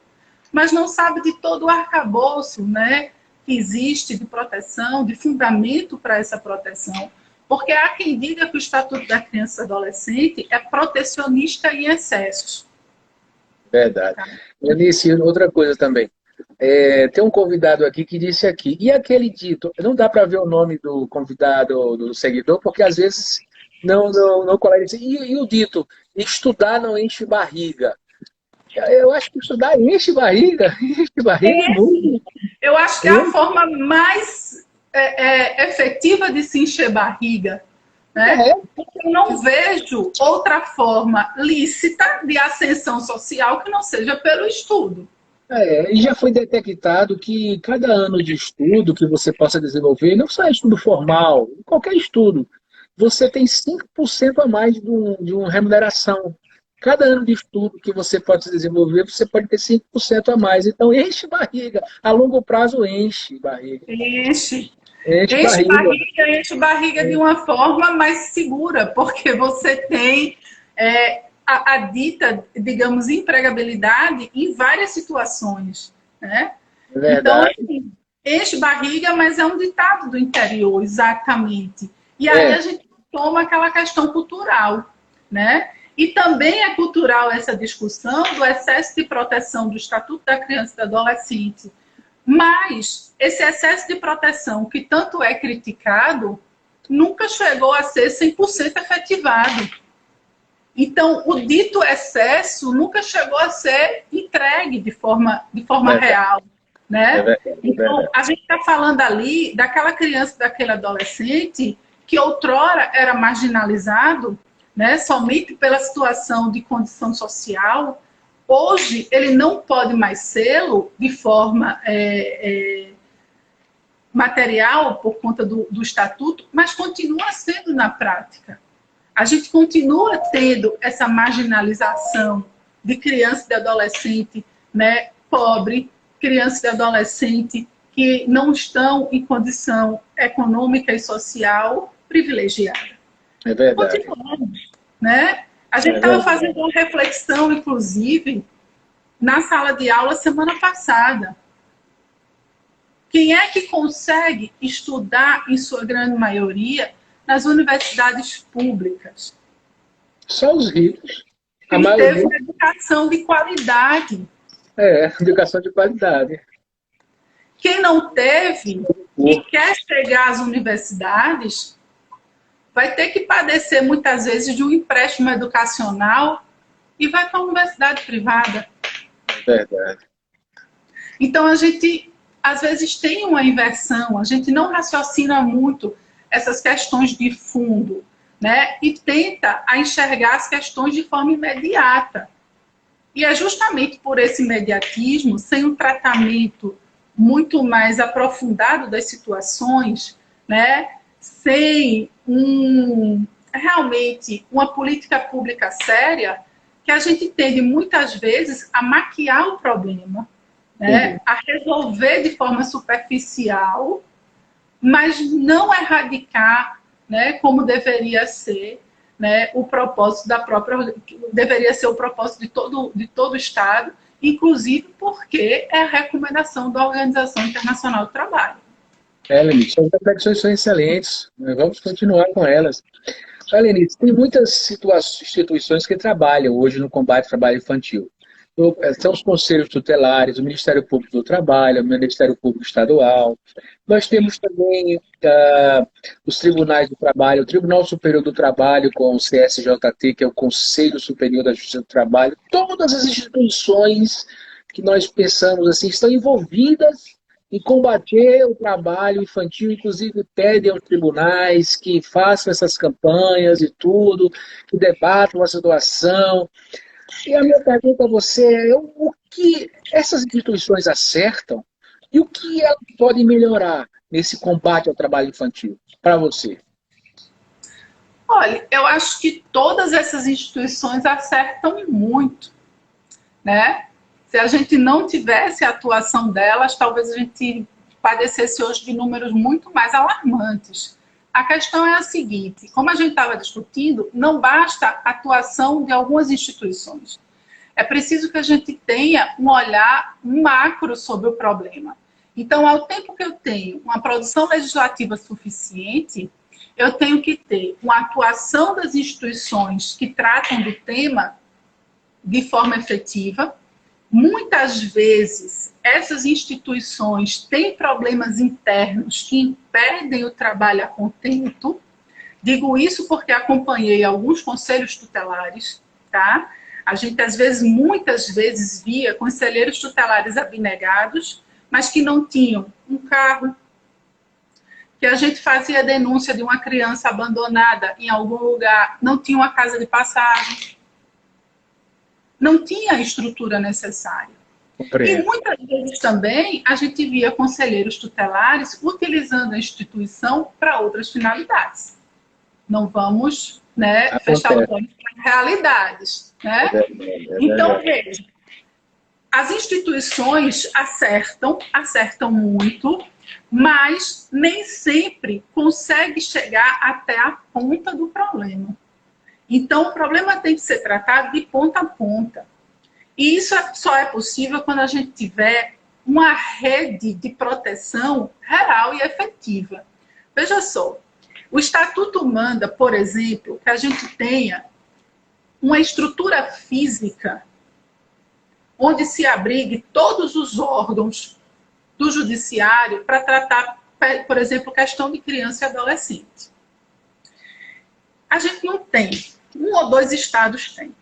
mas não sabe de todo o arcabouço, né, que existe de proteção, de fundamento para essa proteção. Porque há quem diga que o Estatuto da Criança e Adolescente é protecionista em excesso. Verdade. Eunice, outra coisa também. Tem um convidado aqui que disse aqui, e aquele dito, não dá para ver o nome do convidado, do seguidor, porque às vezes não colhe. E o dito, estudar não enche barriga. Eu acho que estudar enche barriga, enche barriga muito. Eu acho que é a forma mais efetiva de se encher barriga. Né? Porque eu não vejo outra forma lícita de ascensão social que não seja pelo estudo. E já foi detectado que cada ano de estudo que você possa desenvolver, não só estudo formal, qualquer estudo, você tem 5% a mais de uma remuneração. Cada ano de estudo que você pode desenvolver, você pode ter 5% a mais. Então, enche barriga. A longo prazo, enche barriga. Enche barriga de uma forma mais segura, porque você tem a dita, digamos, empregabilidade em várias situações. Né? Então, assim, enche barriga, mas é um ditado do interior, exatamente. E aí a gente toma aquela questão cultural, né? E também é cultural essa discussão do excesso de proteção do Estatuto da Criança e do Adolescente. Mas esse excesso de proteção, que tanto é criticado, nunca chegou a ser 100% efetivado. Então, o dito excesso nunca chegou a ser entregue de forma real. Né? Então, a gente está falando ali daquela criança, daquele adolescente que outrora era marginalizado, né, somente pela situação de condição social. Hoje, ele não pode mais sê-lo de forma material, por conta do estatuto, mas continua sendo na prática. A gente continua tendo essa marginalização de criança e de adolescente, né, pobre, criança e adolescente que não estão em condição econômica e social privilegiada. É verdade. Continuamos, né? A gente estava fazendo uma reflexão, inclusive, na sala de aula semana passada. Quem é que consegue estudar, em sua grande maioria, nas universidades públicas? Só os ricos. Quem teve uma educação de qualidade. Educação de qualidade. Quem não teve e quer chegar às universidades, vai ter que padecer muitas vezes de um empréstimo educacional e vai para a universidade privada. Verdade. Então, a gente, às vezes, tem uma inversão, a gente não raciocina muito essas questões de fundo, né? E tenta enxergar as questões de forma imediata. E é justamente por esse imediatismo, sem um tratamento muito mais aprofundado das situações, né? Sem realmente uma política pública séria, que a gente tende muitas vezes a maquiar o problema, né? A resolver de forma superficial, mas não erradicar, né, como deveria ser, né, o propósito da própria, deveria ser o propósito de todo o Estado, inclusive porque é a recomendação da Organização Internacional do Trabalho. Lenice, suas reflexões são excelentes, vamos continuar com elas. Lenice, tem muitas instituições que trabalham hoje no combate ao trabalho infantil. São os conselhos tutelares, o Ministério Público do Trabalho, o Ministério Público Estadual. Nós temos também os tribunais do trabalho, o Tribunal Superior do Trabalho com o CSJT, que é o Conselho Superior da Justiça do Trabalho. Todas as instituições que nós pensamos assim estão envolvidas em combater o trabalho infantil, inclusive pedem aos tribunais que façam essas campanhas e tudo, que debatam a situação. E a minha pergunta a você é o que essas instituições acertam e o que elas podem melhorar nesse combate ao trabalho infantil, para você? Olha, eu acho que todas essas instituições acertam muito, né? Se a gente não tivesse a atuação delas, talvez a gente padecesse hoje de números muito mais alarmantes. A questão é a seguinte, como a gente estava discutindo, não basta a atuação de algumas instituições. É preciso que a gente tenha um olhar macro sobre o problema. Então, ao tempo que eu tenho uma produção legislativa suficiente, eu tenho que ter uma atuação das instituições que tratam do tema de forma efetiva. Muitas vezes, essas instituições têm problemas internos que impedem o trabalho a contento. Digo isso porque acompanhei alguns conselhos tutelares, tá? A gente, às vezes, muitas vezes, via conselheiros tutelares abnegados, mas que não tinham um carro, que a gente fazia denúncia de uma criança abandonada em algum lugar, não tinha uma casa de passagem, não tinha a estrutura necessária. E muitas vezes também a gente via conselheiros tutelares utilizando a instituição para outras finalidades. Não vamos, né, fechar os olhos para realidades. Né? Então, veja, as instituições acertam muito, mas nem sempre conseguem chegar até a ponta do problema. Então, o problema tem que ser tratado de ponta a ponta. E isso só é possível quando a gente tiver uma rede de proteção real e efetiva. Veja só, o Estatuto manda, por exemplo, que a gente tenha uma estrutura física onde se abrigue todos os órgãos do judiciário para tratar, por exemplo, questão de criança e adolescente. A gente não tem. 1 ou 2 estados têm.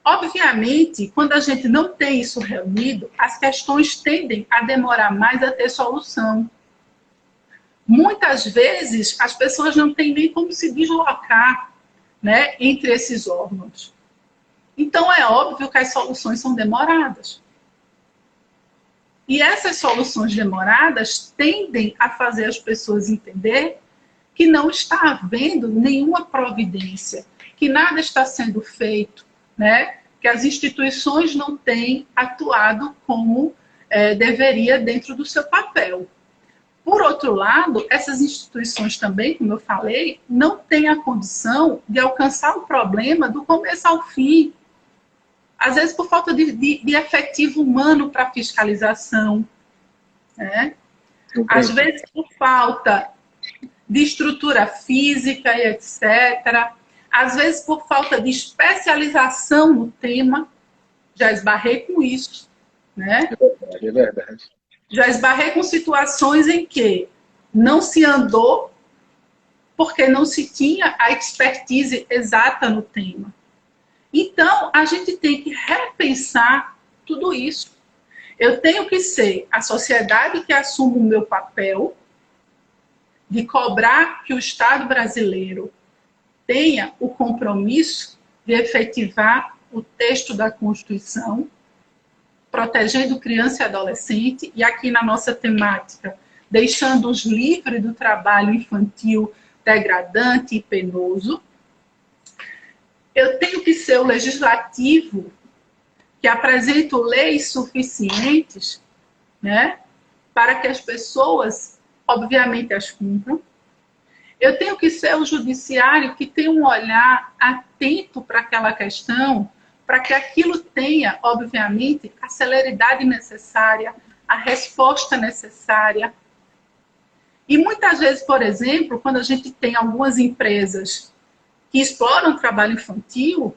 Obviamente, quando a gente não tem isso reunido, as questões tendem a demorar mais a ter solução. Muitas vezes, as pessoas não têm nem como se deslocar, né, entre esses órgãos. Então, é óbvio que as soluções são demoradas. E essas soluções demoradas tendem a fazer as pessoas entender que não está havendo nenhuma providência, que nada está sendo feito, né? Que as instituições não têm atuado como deveria dentro do seu papel. Por outro lado, essas instituições também, como eu falei, não têm a condição de alcançar o problema do começo ao fim. Às vezes por falta de efetivo humano para fiscalização, né? Às vezes por falta de estrutura física e etc. Às vezes por falta de especialização no tema. Já esbarrei com isso, né? É verdade. Já esbarrei com situações em que não se andou porque não se tinha a expertise exata no tema. Então, a gente tem que repensar tudo isso. Eu tenho que ser a sociedade que assume o meu papel de cobrar que o Estado brasileiro tenha o compromisso de efetivar o texto da Constituição, protegendo criança e adolescente, e aqui na nossa temática, deixando-os livres do trabalho infantil degradante e penoso. Eu tenho que ser o legislativo que apresente leis suficientes, né, para que as pessoas, obviamente, as cumpram. Eu tenho que ser o judiciário que tem um olhar atento para aquela questão, para que aquilo tenha, obviamente, a celeridade necessária, a resposta necessária. E muitas vezes, por exemplo, quando a gente tem algumas empresas que exploram o trabalho infantil,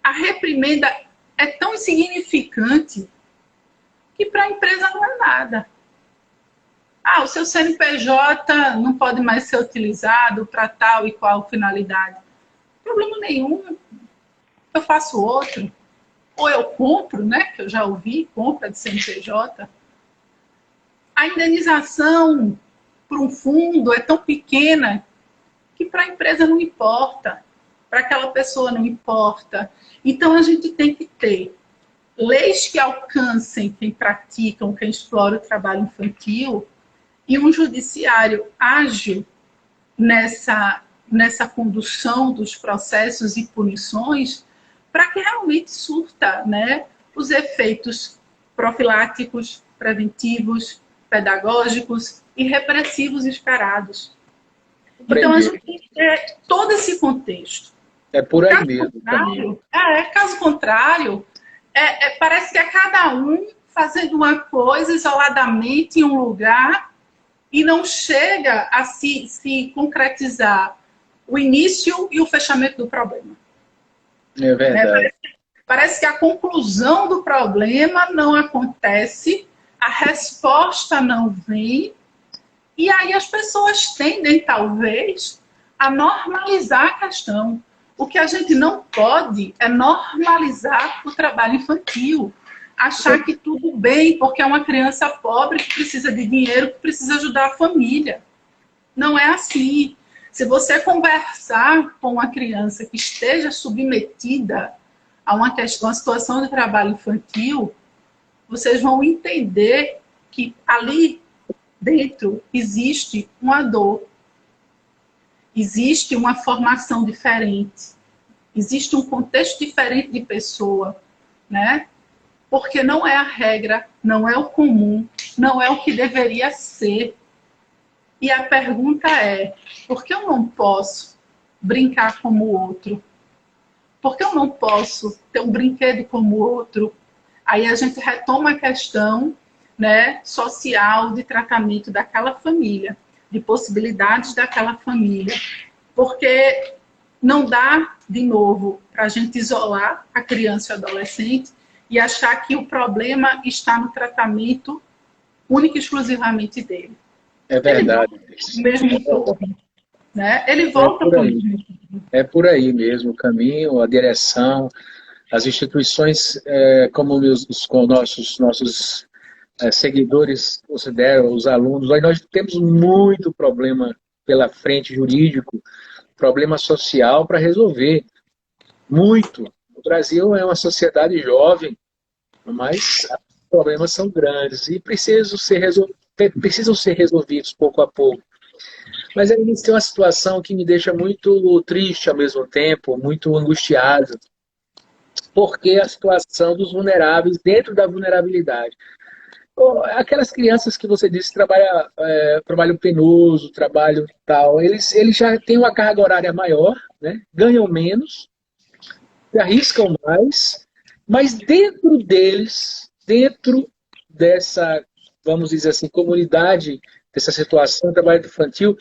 a reprimenda é tão insignificante que para a empresa não é nada. Ah, o seu CNPJ não pode mais ser utilizado para tal e qual finalidade. Problema nenhum. Eu faço outro. Ou eu compro, né? Que eu já ouvi, compra de CNPJ. A indenização por um fundo é tão pequena que para a empresa não importa, para aquela pessoa não importa. Então a gente tem que ter leis que alcancem quem praticam, quem explora o trabalho infantil, e um judiciário ágil nessa condução dos processos e punições, para que realmente surta, né, os efeitos profiláticos, preventivos, pedagógicos e repressivos esperados. Então, a gente tem que ter todo esse contexto. É por aí mesmo. Caso contrário, parece que é cada um fazendo uma coisa isoladamente em um lugar e não chega a se concretizar o início e o fechamento do problema. É verdade. Parece que a conclusão do problema não acontece, a resposta não vem, e aí as pessoas tendem, talvez, a normalizar a questão. O que a gente não pode é normalizar o trabalho infantil. Achar que tudo bem, porque é uma criança pobre que precisa de dinheiro, que precisa ajudar a família. Não é assim. Se você conversar com uma criança que esteja submetida a uma situação de trabalho infantil, vocês vão entender que ali dentro existe uma dor, existe uma formação diferente, existe um contexto diferente de pessoa, né? Porque não é a regra, não é o comum, não é o que deveria ser. E a pergunta é, por que eu não posso brincar como o outro? Por que eu não posso ter um brinquedo como o outro? Aí a gente retoma a questão, né, social de tratamento daquela família, de possibilidades daquela família. Porque não dá, de novo, para a gente isolar a criança e o adolescente e achar que o problema está no tratamento único e exclusivamente dele. É verdade. Mesmo torno, né? Ele volta para o mesmo. É por aí mesmo o caminho, a direção, as instituições, como nossos seguidores consideram, os alunos. Nós temos muito problema pela frente jurídico, problema social para resolver. Muito. O Brasil é uma sociedade jovem, mas os problemas são grandes e precisam ser resolvidos pouco a pouco. Mas aí tem uma situação que me deixa muito triste ao mesmo tempo, muito angustiado, porque a situação dos vulneráveis dentro da vulnerabilidade. Aquelas crianças que você disse trabalho penoso, trabalho tal, eles já têm uma carga horária maior, né? Ganham menos, se arriscam mais, mas dentro deles, dentro dessa, vamos dizer assim, comunidade, dessa situação, trabalho infantil,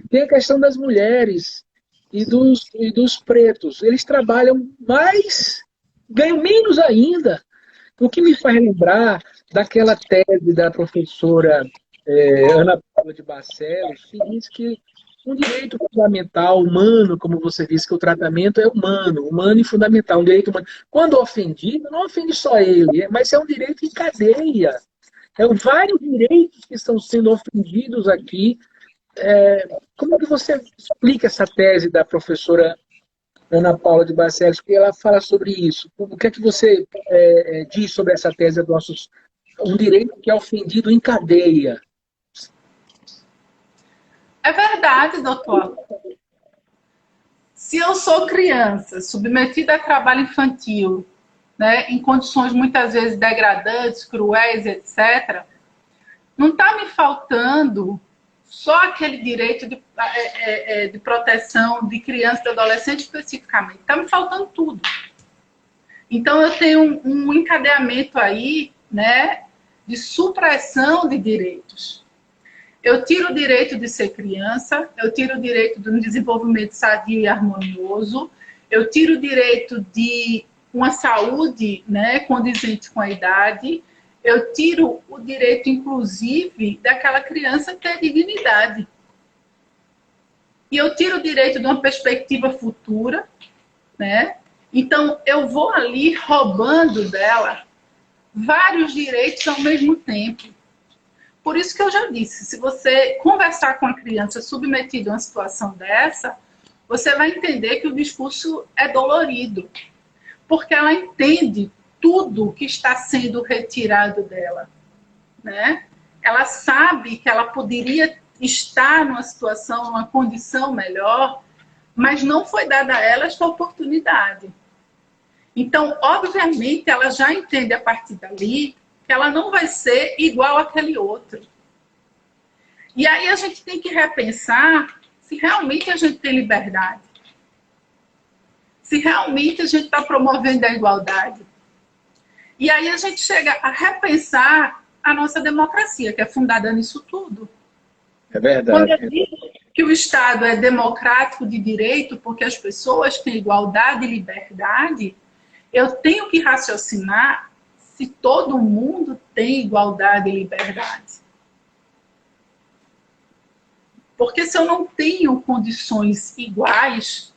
tem a questão das mulheres e dos pretos. Eles trabalham mais, ganham menos ainda. O que me faz lembrar daquela tese da professora Ana Paula de Barcelos, que diz que um direito fundamental, humano, como você disse, que o tratamento é humano e fundamental, um direito humano. Quando ofendido, não ofende só ele, mas é um direito em cadeia. Vários direitos que estão sendo ofendidos aqui Como é que você explica essa tese da professora Ana Paula de Barcelos, que ela fala sobre isso? O que é que você diz sobre essa tese dos nossos... Um direito que é ofendido em cadeia. É verdade, doutor. Se eu sou criança, submetida a trabalho infantil, né, em condições muitas vezes degradantes, cruéis, etc., não está me faltando só aquele direito de proteção de criança e adolescente especificamente. Está me faltando tudo. Então, eu tenho um encadeamento aí, né, de supressão de direitos. Eu tiro o direito de ser criança, eu tiro o direito de um desenvolvimento sadio e harmonioso, eu tiro o direito de uma saúde, né, condizente com a idade, eu tiro o direito, inclusive, daquela criança ter dignidade. E eu tiro o direito de uma perspectiva futura, né? Então, eu vou ali roubando dela vários direitos ao mesmo tempo. Por isso que eu já disse, se você conversar com a criança submetida a uma situação dessa, você vai entender que o discurso é dolorido, porque ela entende tudo que está sendo retirado dela, né? Ela sabe que ela poderia estar numa situação, numa condição melhor, mas não foi dada a ela esta oportunidade. Então, obviamente, ela já entende a partir dali que ela não vai ser igual àquele outro. E aí a gente tem que repensar se realmente a gente tem liberdade. Se realmente a gente está promovendo a igualdade. E aí a gente chega a repensar a nossa democracia, que é fundada nisso tudo. É verdade. Quando eu digo que o Estado é democrático de direito porque as pessoas têm igualdade e liberdade, eu tenho que raciocinar se todo mundo tem igualdade e liberdade. Porque se eu não tenho condições iguais,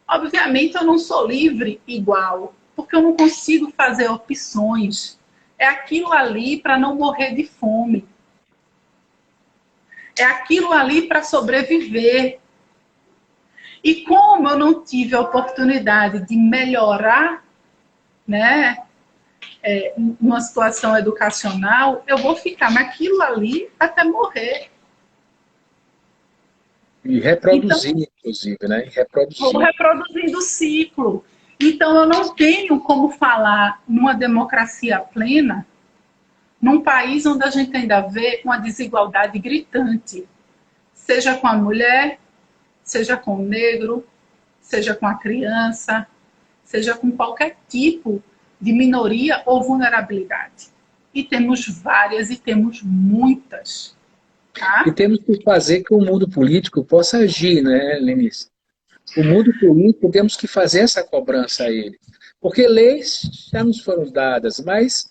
obviamente eu não sou livre igual, porque eu não consigo fazer opções. É aquilo ali para não morrer de fome. É aquilo ali para sobreviver. E como eu não tive a oportunidade de melhorar, né, numa situação educacional, eu vou ficar naquilo ali até morrer. E reproduzir, então, inclusive, né? Vou reproduzindo o ciclo. Então, eu não tenho como falar numa democracia plena num país onde a gente ainda vê uma desigualdade gritante. Seja com a mulher, seja com o negro, seja com a criança, seja com qualquer tipo de minoria ou vulnerabilidade. E temos várias e temos muitas. Tá? E temos que fazer que o mundo político possa agir, né, Lenice? O mundo político, temos que fazer essa cobrança a ele. Porque leis já nos foram dadas, mas,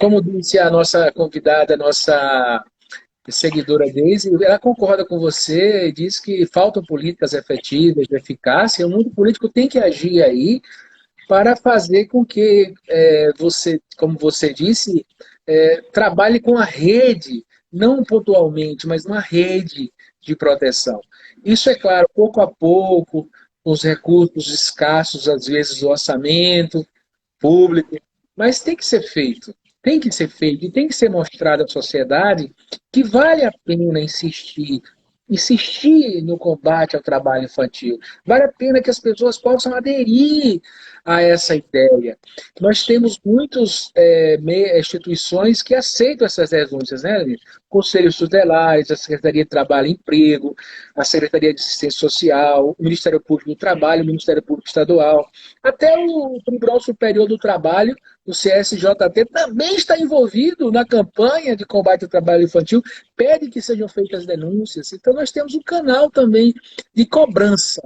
como disse a nossa convidada, a nossa seguidora Daisy, ela concorda com você e diz que faltam políticas efetivas, de eficácia, e o mundo político tem que agir aí para fazer com que você, como você disse, trabalhe com a rede, não pontualmente, mas uma rede de proteção. Isso, é claro, pouco a pouco, com os recursos escassos, às vezes, do orçamento público, mas tem que ser feito. Tem que ser feito e tem que ser mostrado à sociedade que vale a pena insistir no combate ao trabalho infantil. Vale a pena que as pessoas possam aderir a essa ideia. Nós temos muitas instituições que aceitam essas denúncias, né? Conselhos tutelares, a Secretaria de Trabalho e Emprego, a Secretaria de Assistência Social, o Ministério Público do Trabalho, o Ministério Público Estadual, até o Tribunal Superior do Trabalho, o CSJT, também está envolvido na campanha de combate ao trabalho infantil, pede que sejam feitas denúncias. Então nós temos um canal também de cobrança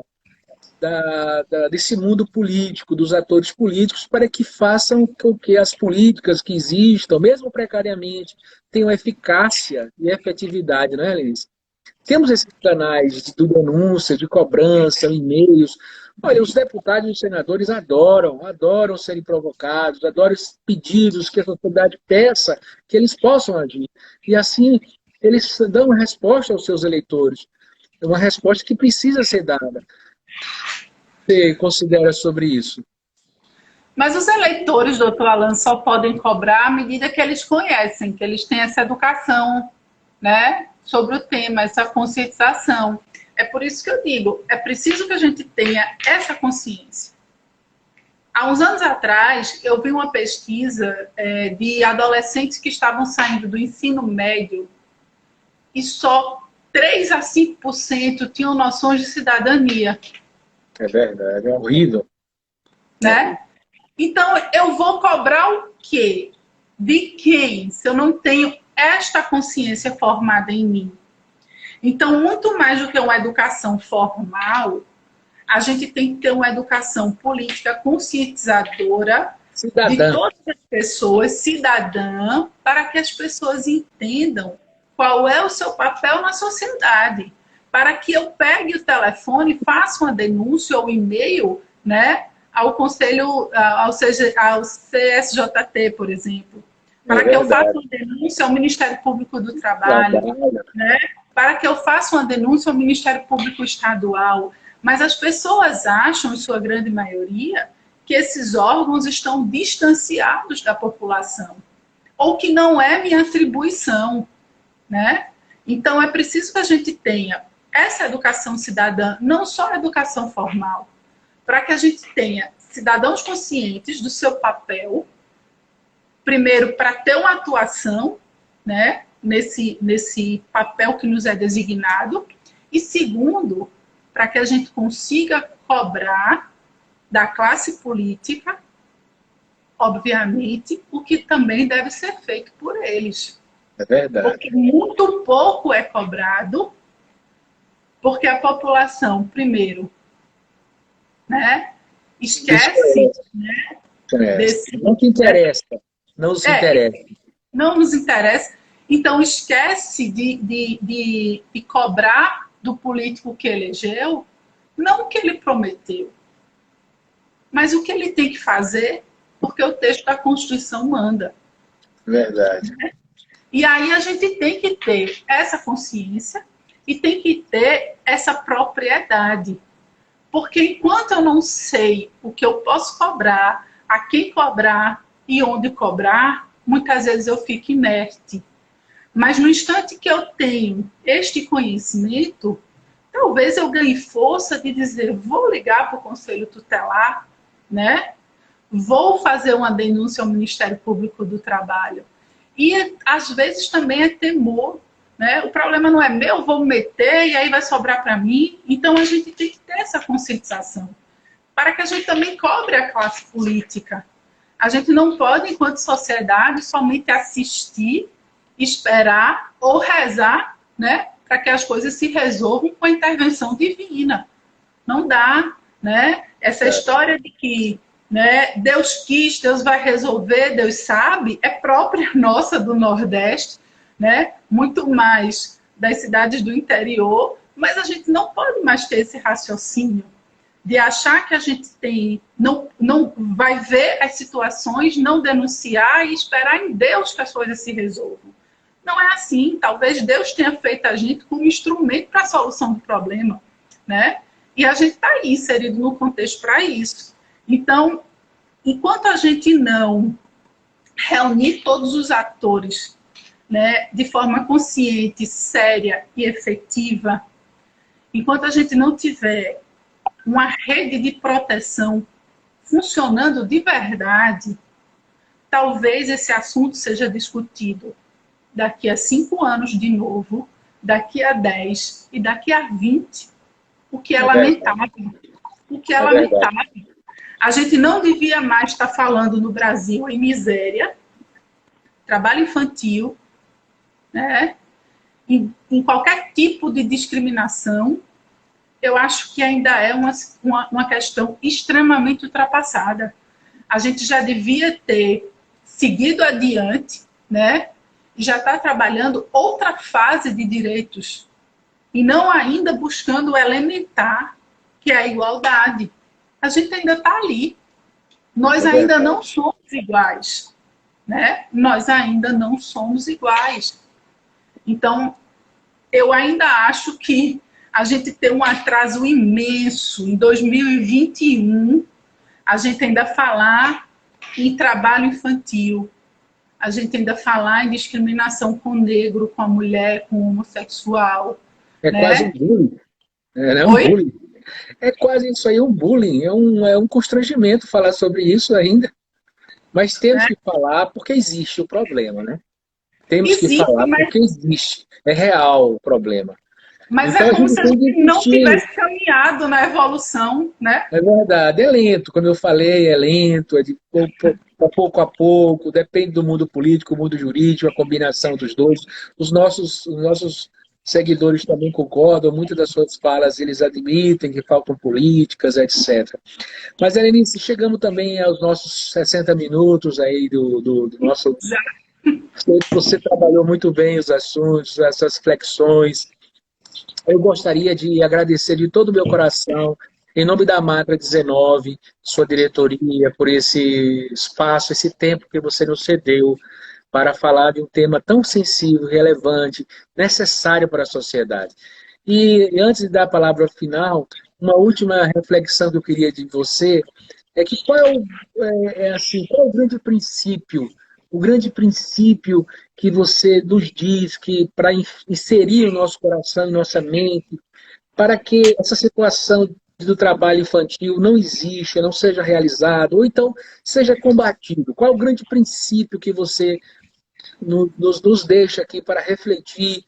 desse mundo político, dos atores políticos, para que façam com que as políticas que existam, mesmo precariamente, tenham eficácia e efetividade, não é, Lenice? Temos esses canais de denúncia, de cobrança, e-mails. Olha, os deputados e os senadores adoram serem provocados, adoram pedidos que a sociedade peça que eles possam agir. E assim, eles dão uma resposta aos seus eleitores. É uma resposta que precisa ser dada. Você considera sobre isso? Mas os eleitores, doutor Alan, só podem cobrar à medida que eles conhecem, que eles têm essa educação, né, sobre o tema, essa conscientização. É por isso que eu digo, é preciso que a gente tenha essa consciência. Há uns anos atrás, eu vi uma pesquisa de adolescentes que estavam saindo do ensino médio e só 3 a 5% tinham noções de cidadania. É verdade, é horrível. Né? Então, eu vou cobrar o quê? De quem? Se eu não tenho esta consciência formada em mim. Então, muito mais do que uma educação formal, a gente tem que ter uma educação política conscientizadora Cidadã. de todas as pessoas, cidadã, para que as pessoas entendam qual é o seu papel na sociedade. Para que eu pegue o telefone, faça uma denúncia ou e-mail, né, ao Conselho, ao CSJT, por exemplo. Para que eu faça uma denúncia ao Ministério Público do Trabalho, né, para que eu faça uma denúncia ao Ministério Público Estadual. Mas as pessoas acham, em sua grande maioria, que esses órgãos estão distanciados da população, ou que não é minha atribuição, né? Então, é preciso que a gente tenha essa educação cidadã, não só a educação formal, para que a gente tenha cidadãos conscientes do seu papel, primeiro, para ter uma atuação, né, nesse papel que nos é designado, e segundo, para que a gente consiga cobrar da classe política, obviamente, o que também deve ser feito por eles. É verdade. Porque muito pouco é cobrado, porque a população, primeiro, né, esquece, né, desse... Não te interessa. Não nos interessa. Não nos interessa. Então, esquece de cobrar do político que elegeu, não o que ele prometeu, mas o que ele tem que fazer, porque o texto da Constituição manda. Verdade. Né? E aí a gente tem que ter essa consciência e tem que ter essa propriedade. Porque enquanto eu não sei o que eu posso cobrar, a quem cobrar e onde cobrar, muitas vezes eu fico inerte. Mas no instante que eu tenho este conhecimento, talvez eu ganhe força de dizer, vou ligar para o Conselho Tutelar, né? Vou fazer uma denúncia ao Ministério Público do Trabalho. E às vezes também é temor, né? O problema não é meu, vou me meter e aí vai sobrar para mim. Então a gente tem que ter essa conscientização, para que a gente também cobre a classe política. A gente não pode, enquanto sociedade, somente assistir, esperar ou rezar, né, para que as coisas se resolvam com a intervenção divina. Não dá, né? Essa história de que, né, Deus quis, Deus vai resolver, Deus sabe, é própria nossa do Nordeste, né? Muito mais das cidades do interior, mas a gente não pode mais ter esse raciocínio de achar que a gente tem, não vai ver as situações, não denunciar e esperar em Deus que as coisas se resolvam. Não é assim. Talvez Deus tenha feito a gente como instrumento para a solução do problema, né? E a gente está aí inserido no contexto para isso. Então, enquanto a gente não reunir todos os atores, né, de forma consciente, séria e efetiva, enquanto a gente não tiver uma rede de proteção funcionando de verdade, talvez esse assunto seja discutido daqui a 5 anos de novo, daqui a 10 e daqui a 20, o que é lamentável. O que é lamentável. A gente não devia mais estar falando no Brasil em miséria, trabalho infantil, né? em qualquer tipo de discriminação. Eu acho que ainda é uma questão extremamente ultrapassada. A gente já devia ter seguido adiante, né? E já está trabalhando outra fase de direitos. E não ainda buscando o elementar, que é a igualdade. A gente ainda está ali. Nós ainda não somos iguais, né? Nós ainda não somos iguais. Então, eu ainda acho que a gente tem um atraso imenso. Em 2021, a gente ainda falar em trabalho infantil, a gente ainda falar em discriminação com o negro, com a mulher, com o homossexual, É quase um né? bullying. É um Oi? bullying. É quase isso aí, um bullying. É um constrangimento falar sobre isso ainda. Mas temos Né? que falar porque existe o problema, né? Temos que Existe, falar porque existe. É real o problema. mas Então é a como gente se a tem que gente não insistir. tivesse caminhado na evolução, né? É verdade, é lento, como eu falei, é lento, é de pouco a pouco, depende do mundo político, do mundo jurídico, a combinação dos dois. Os nossos seguidores também concordam, muitas das suas falas eles admitem que faltam políticas, etc. Mas, Helenice, chegamos também aos nossos 60 minutos aí do nosso. Já. Você trabalhou muito bem os assuntos, essas flexões, eu gostaria de agradecer de todo o meu coração, em nome da Matra 19, sua diretoria, por esse espaço, esse tempo que você nos cedeu para falar de um tema tão sensível, relevante, necessário para a sociedade. E antes de dar a palavra final, uma última reflexão que eu queria de você é que qual é o grande princípio, que você nos diz que para inserir o nosso coração e nossa mente, para que essa situação do trabalho infantil não exista, não seja realizado, ou então seja combatido? Qual é o grande princípio que você nos deixa aqui para refletir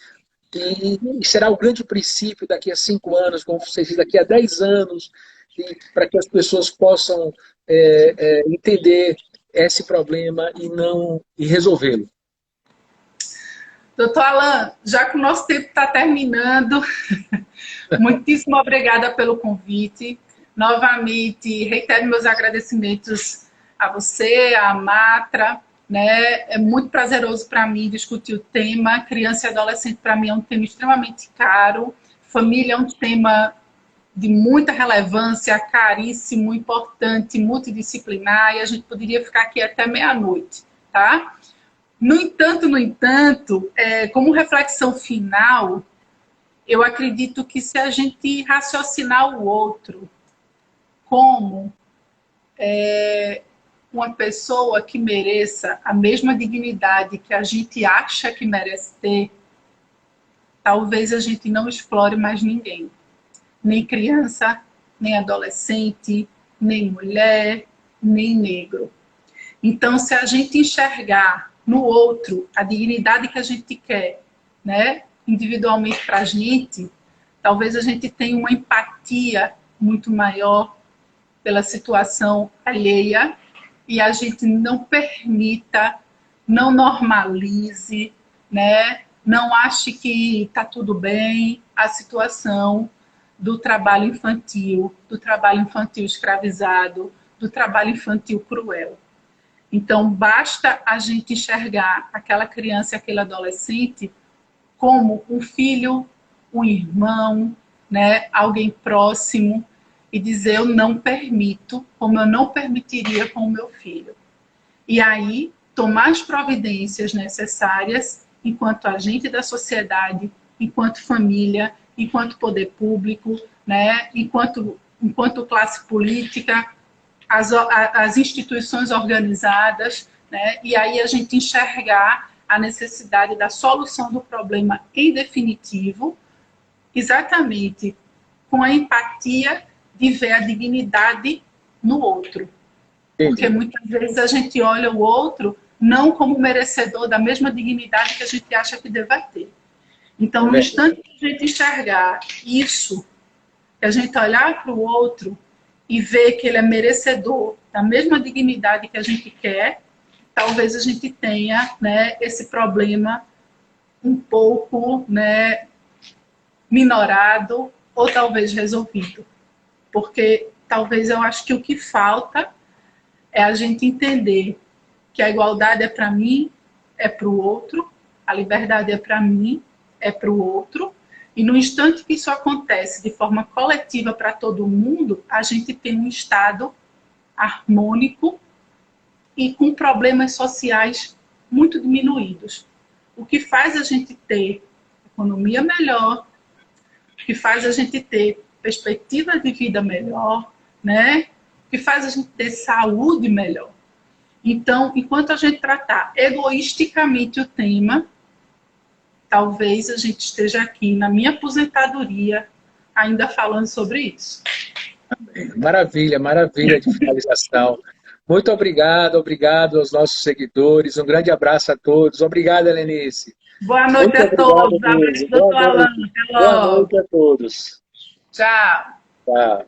e será o grande princípio daqui a 5 anos, como você diz, daqui a 10 anos, para que as pessoas possam entender esse problema e resolvê-lo? Doutor Alan, já que o nosso tempo está terminando, muitíssimo obrigada pelo convite. Novamente, reitero meus agradecimentos a você, à Matra, né? É muito prazeroso para mim discutir o tema. Criança e adolescente, para mim, é um tema extremamente caro. Família é um tema de muita relevância, caríssimo, importante, multidisciplinar, e a gente poderia ficar aqui até meia-noite, tá? No entanto, como reflexão final, eu acredito que se a gente raciocinar o outro como uma pessoa que mereça a mesma dignidade que a gente acha que merece ter, talvez a gente não explore mais ninguém. Nem criança, nem adolescente, nem mulher, nem negro. Então, se a gente enxergar no outro a dignidade que a gente quer, né, individualmente para a gente, talvez a gente tenha uma empatia muito maior pela situação alheia e a gente não permita, não normalize, né, não ache que está tudo bem a situação do trabalho infantil escravizado, do trabalho infantil cruel. Então, basta a gente enxergar aquela criança e aquele adolescente como um filho, um irmão, né, alguém próximo, e dizer eu não permito, como eu não permitiria com o meu filho. E aí, tomar as providências necessárias enquanto agente da sociedade, enquanto família, enquanto poder público, né, enquanto classe política, as instituições organizadas, né, e aí a gente enxergar a necessidade da solução do problema em definitivo, exatamente com a empatia de ver a dignidade no outro. Porque Entendi. muitas vezes a gente olha o outro não como merecedor da mesma dignidade que a gente acha que deve ter. Então, É no verdade. instante que a gente enxergar isso, que a gente olhar para o outro e ver que ele é merecedor da mesma dignidade que a gente quer, talvez a gente tenha, né, esse problema um pouco, né, minorado ou talvez resolvido. Porque talvez eu acho que o que falta é a gente entender que a igualdade é para mim, é para o outro, a liberdade é para mim, é para o outro, e no instante que isso acontece de forma coletiva para todo mundo, a gente tem um Estado harmônico e com problemas sociais muito diminuídos. O que faz a gente ter economia melhor, que faz a gente ter perspectiva de vida melhor, né? Que faz a gente ter saúde melhor. Então, enquanto a gente tratar egoisticamente o tema, talvez a gente esteja aqui na minha aposentadoria ainda falando sobre isso. Maravilha, maravilha de finalização. Muito obrigado, obrigado aos nossos seguidores. Um grande abraço a todos. Obrigado, Helenice. Boa noite a todos. Abraço, doutor Alan. Boa noite a todos. Tchau. Tchau.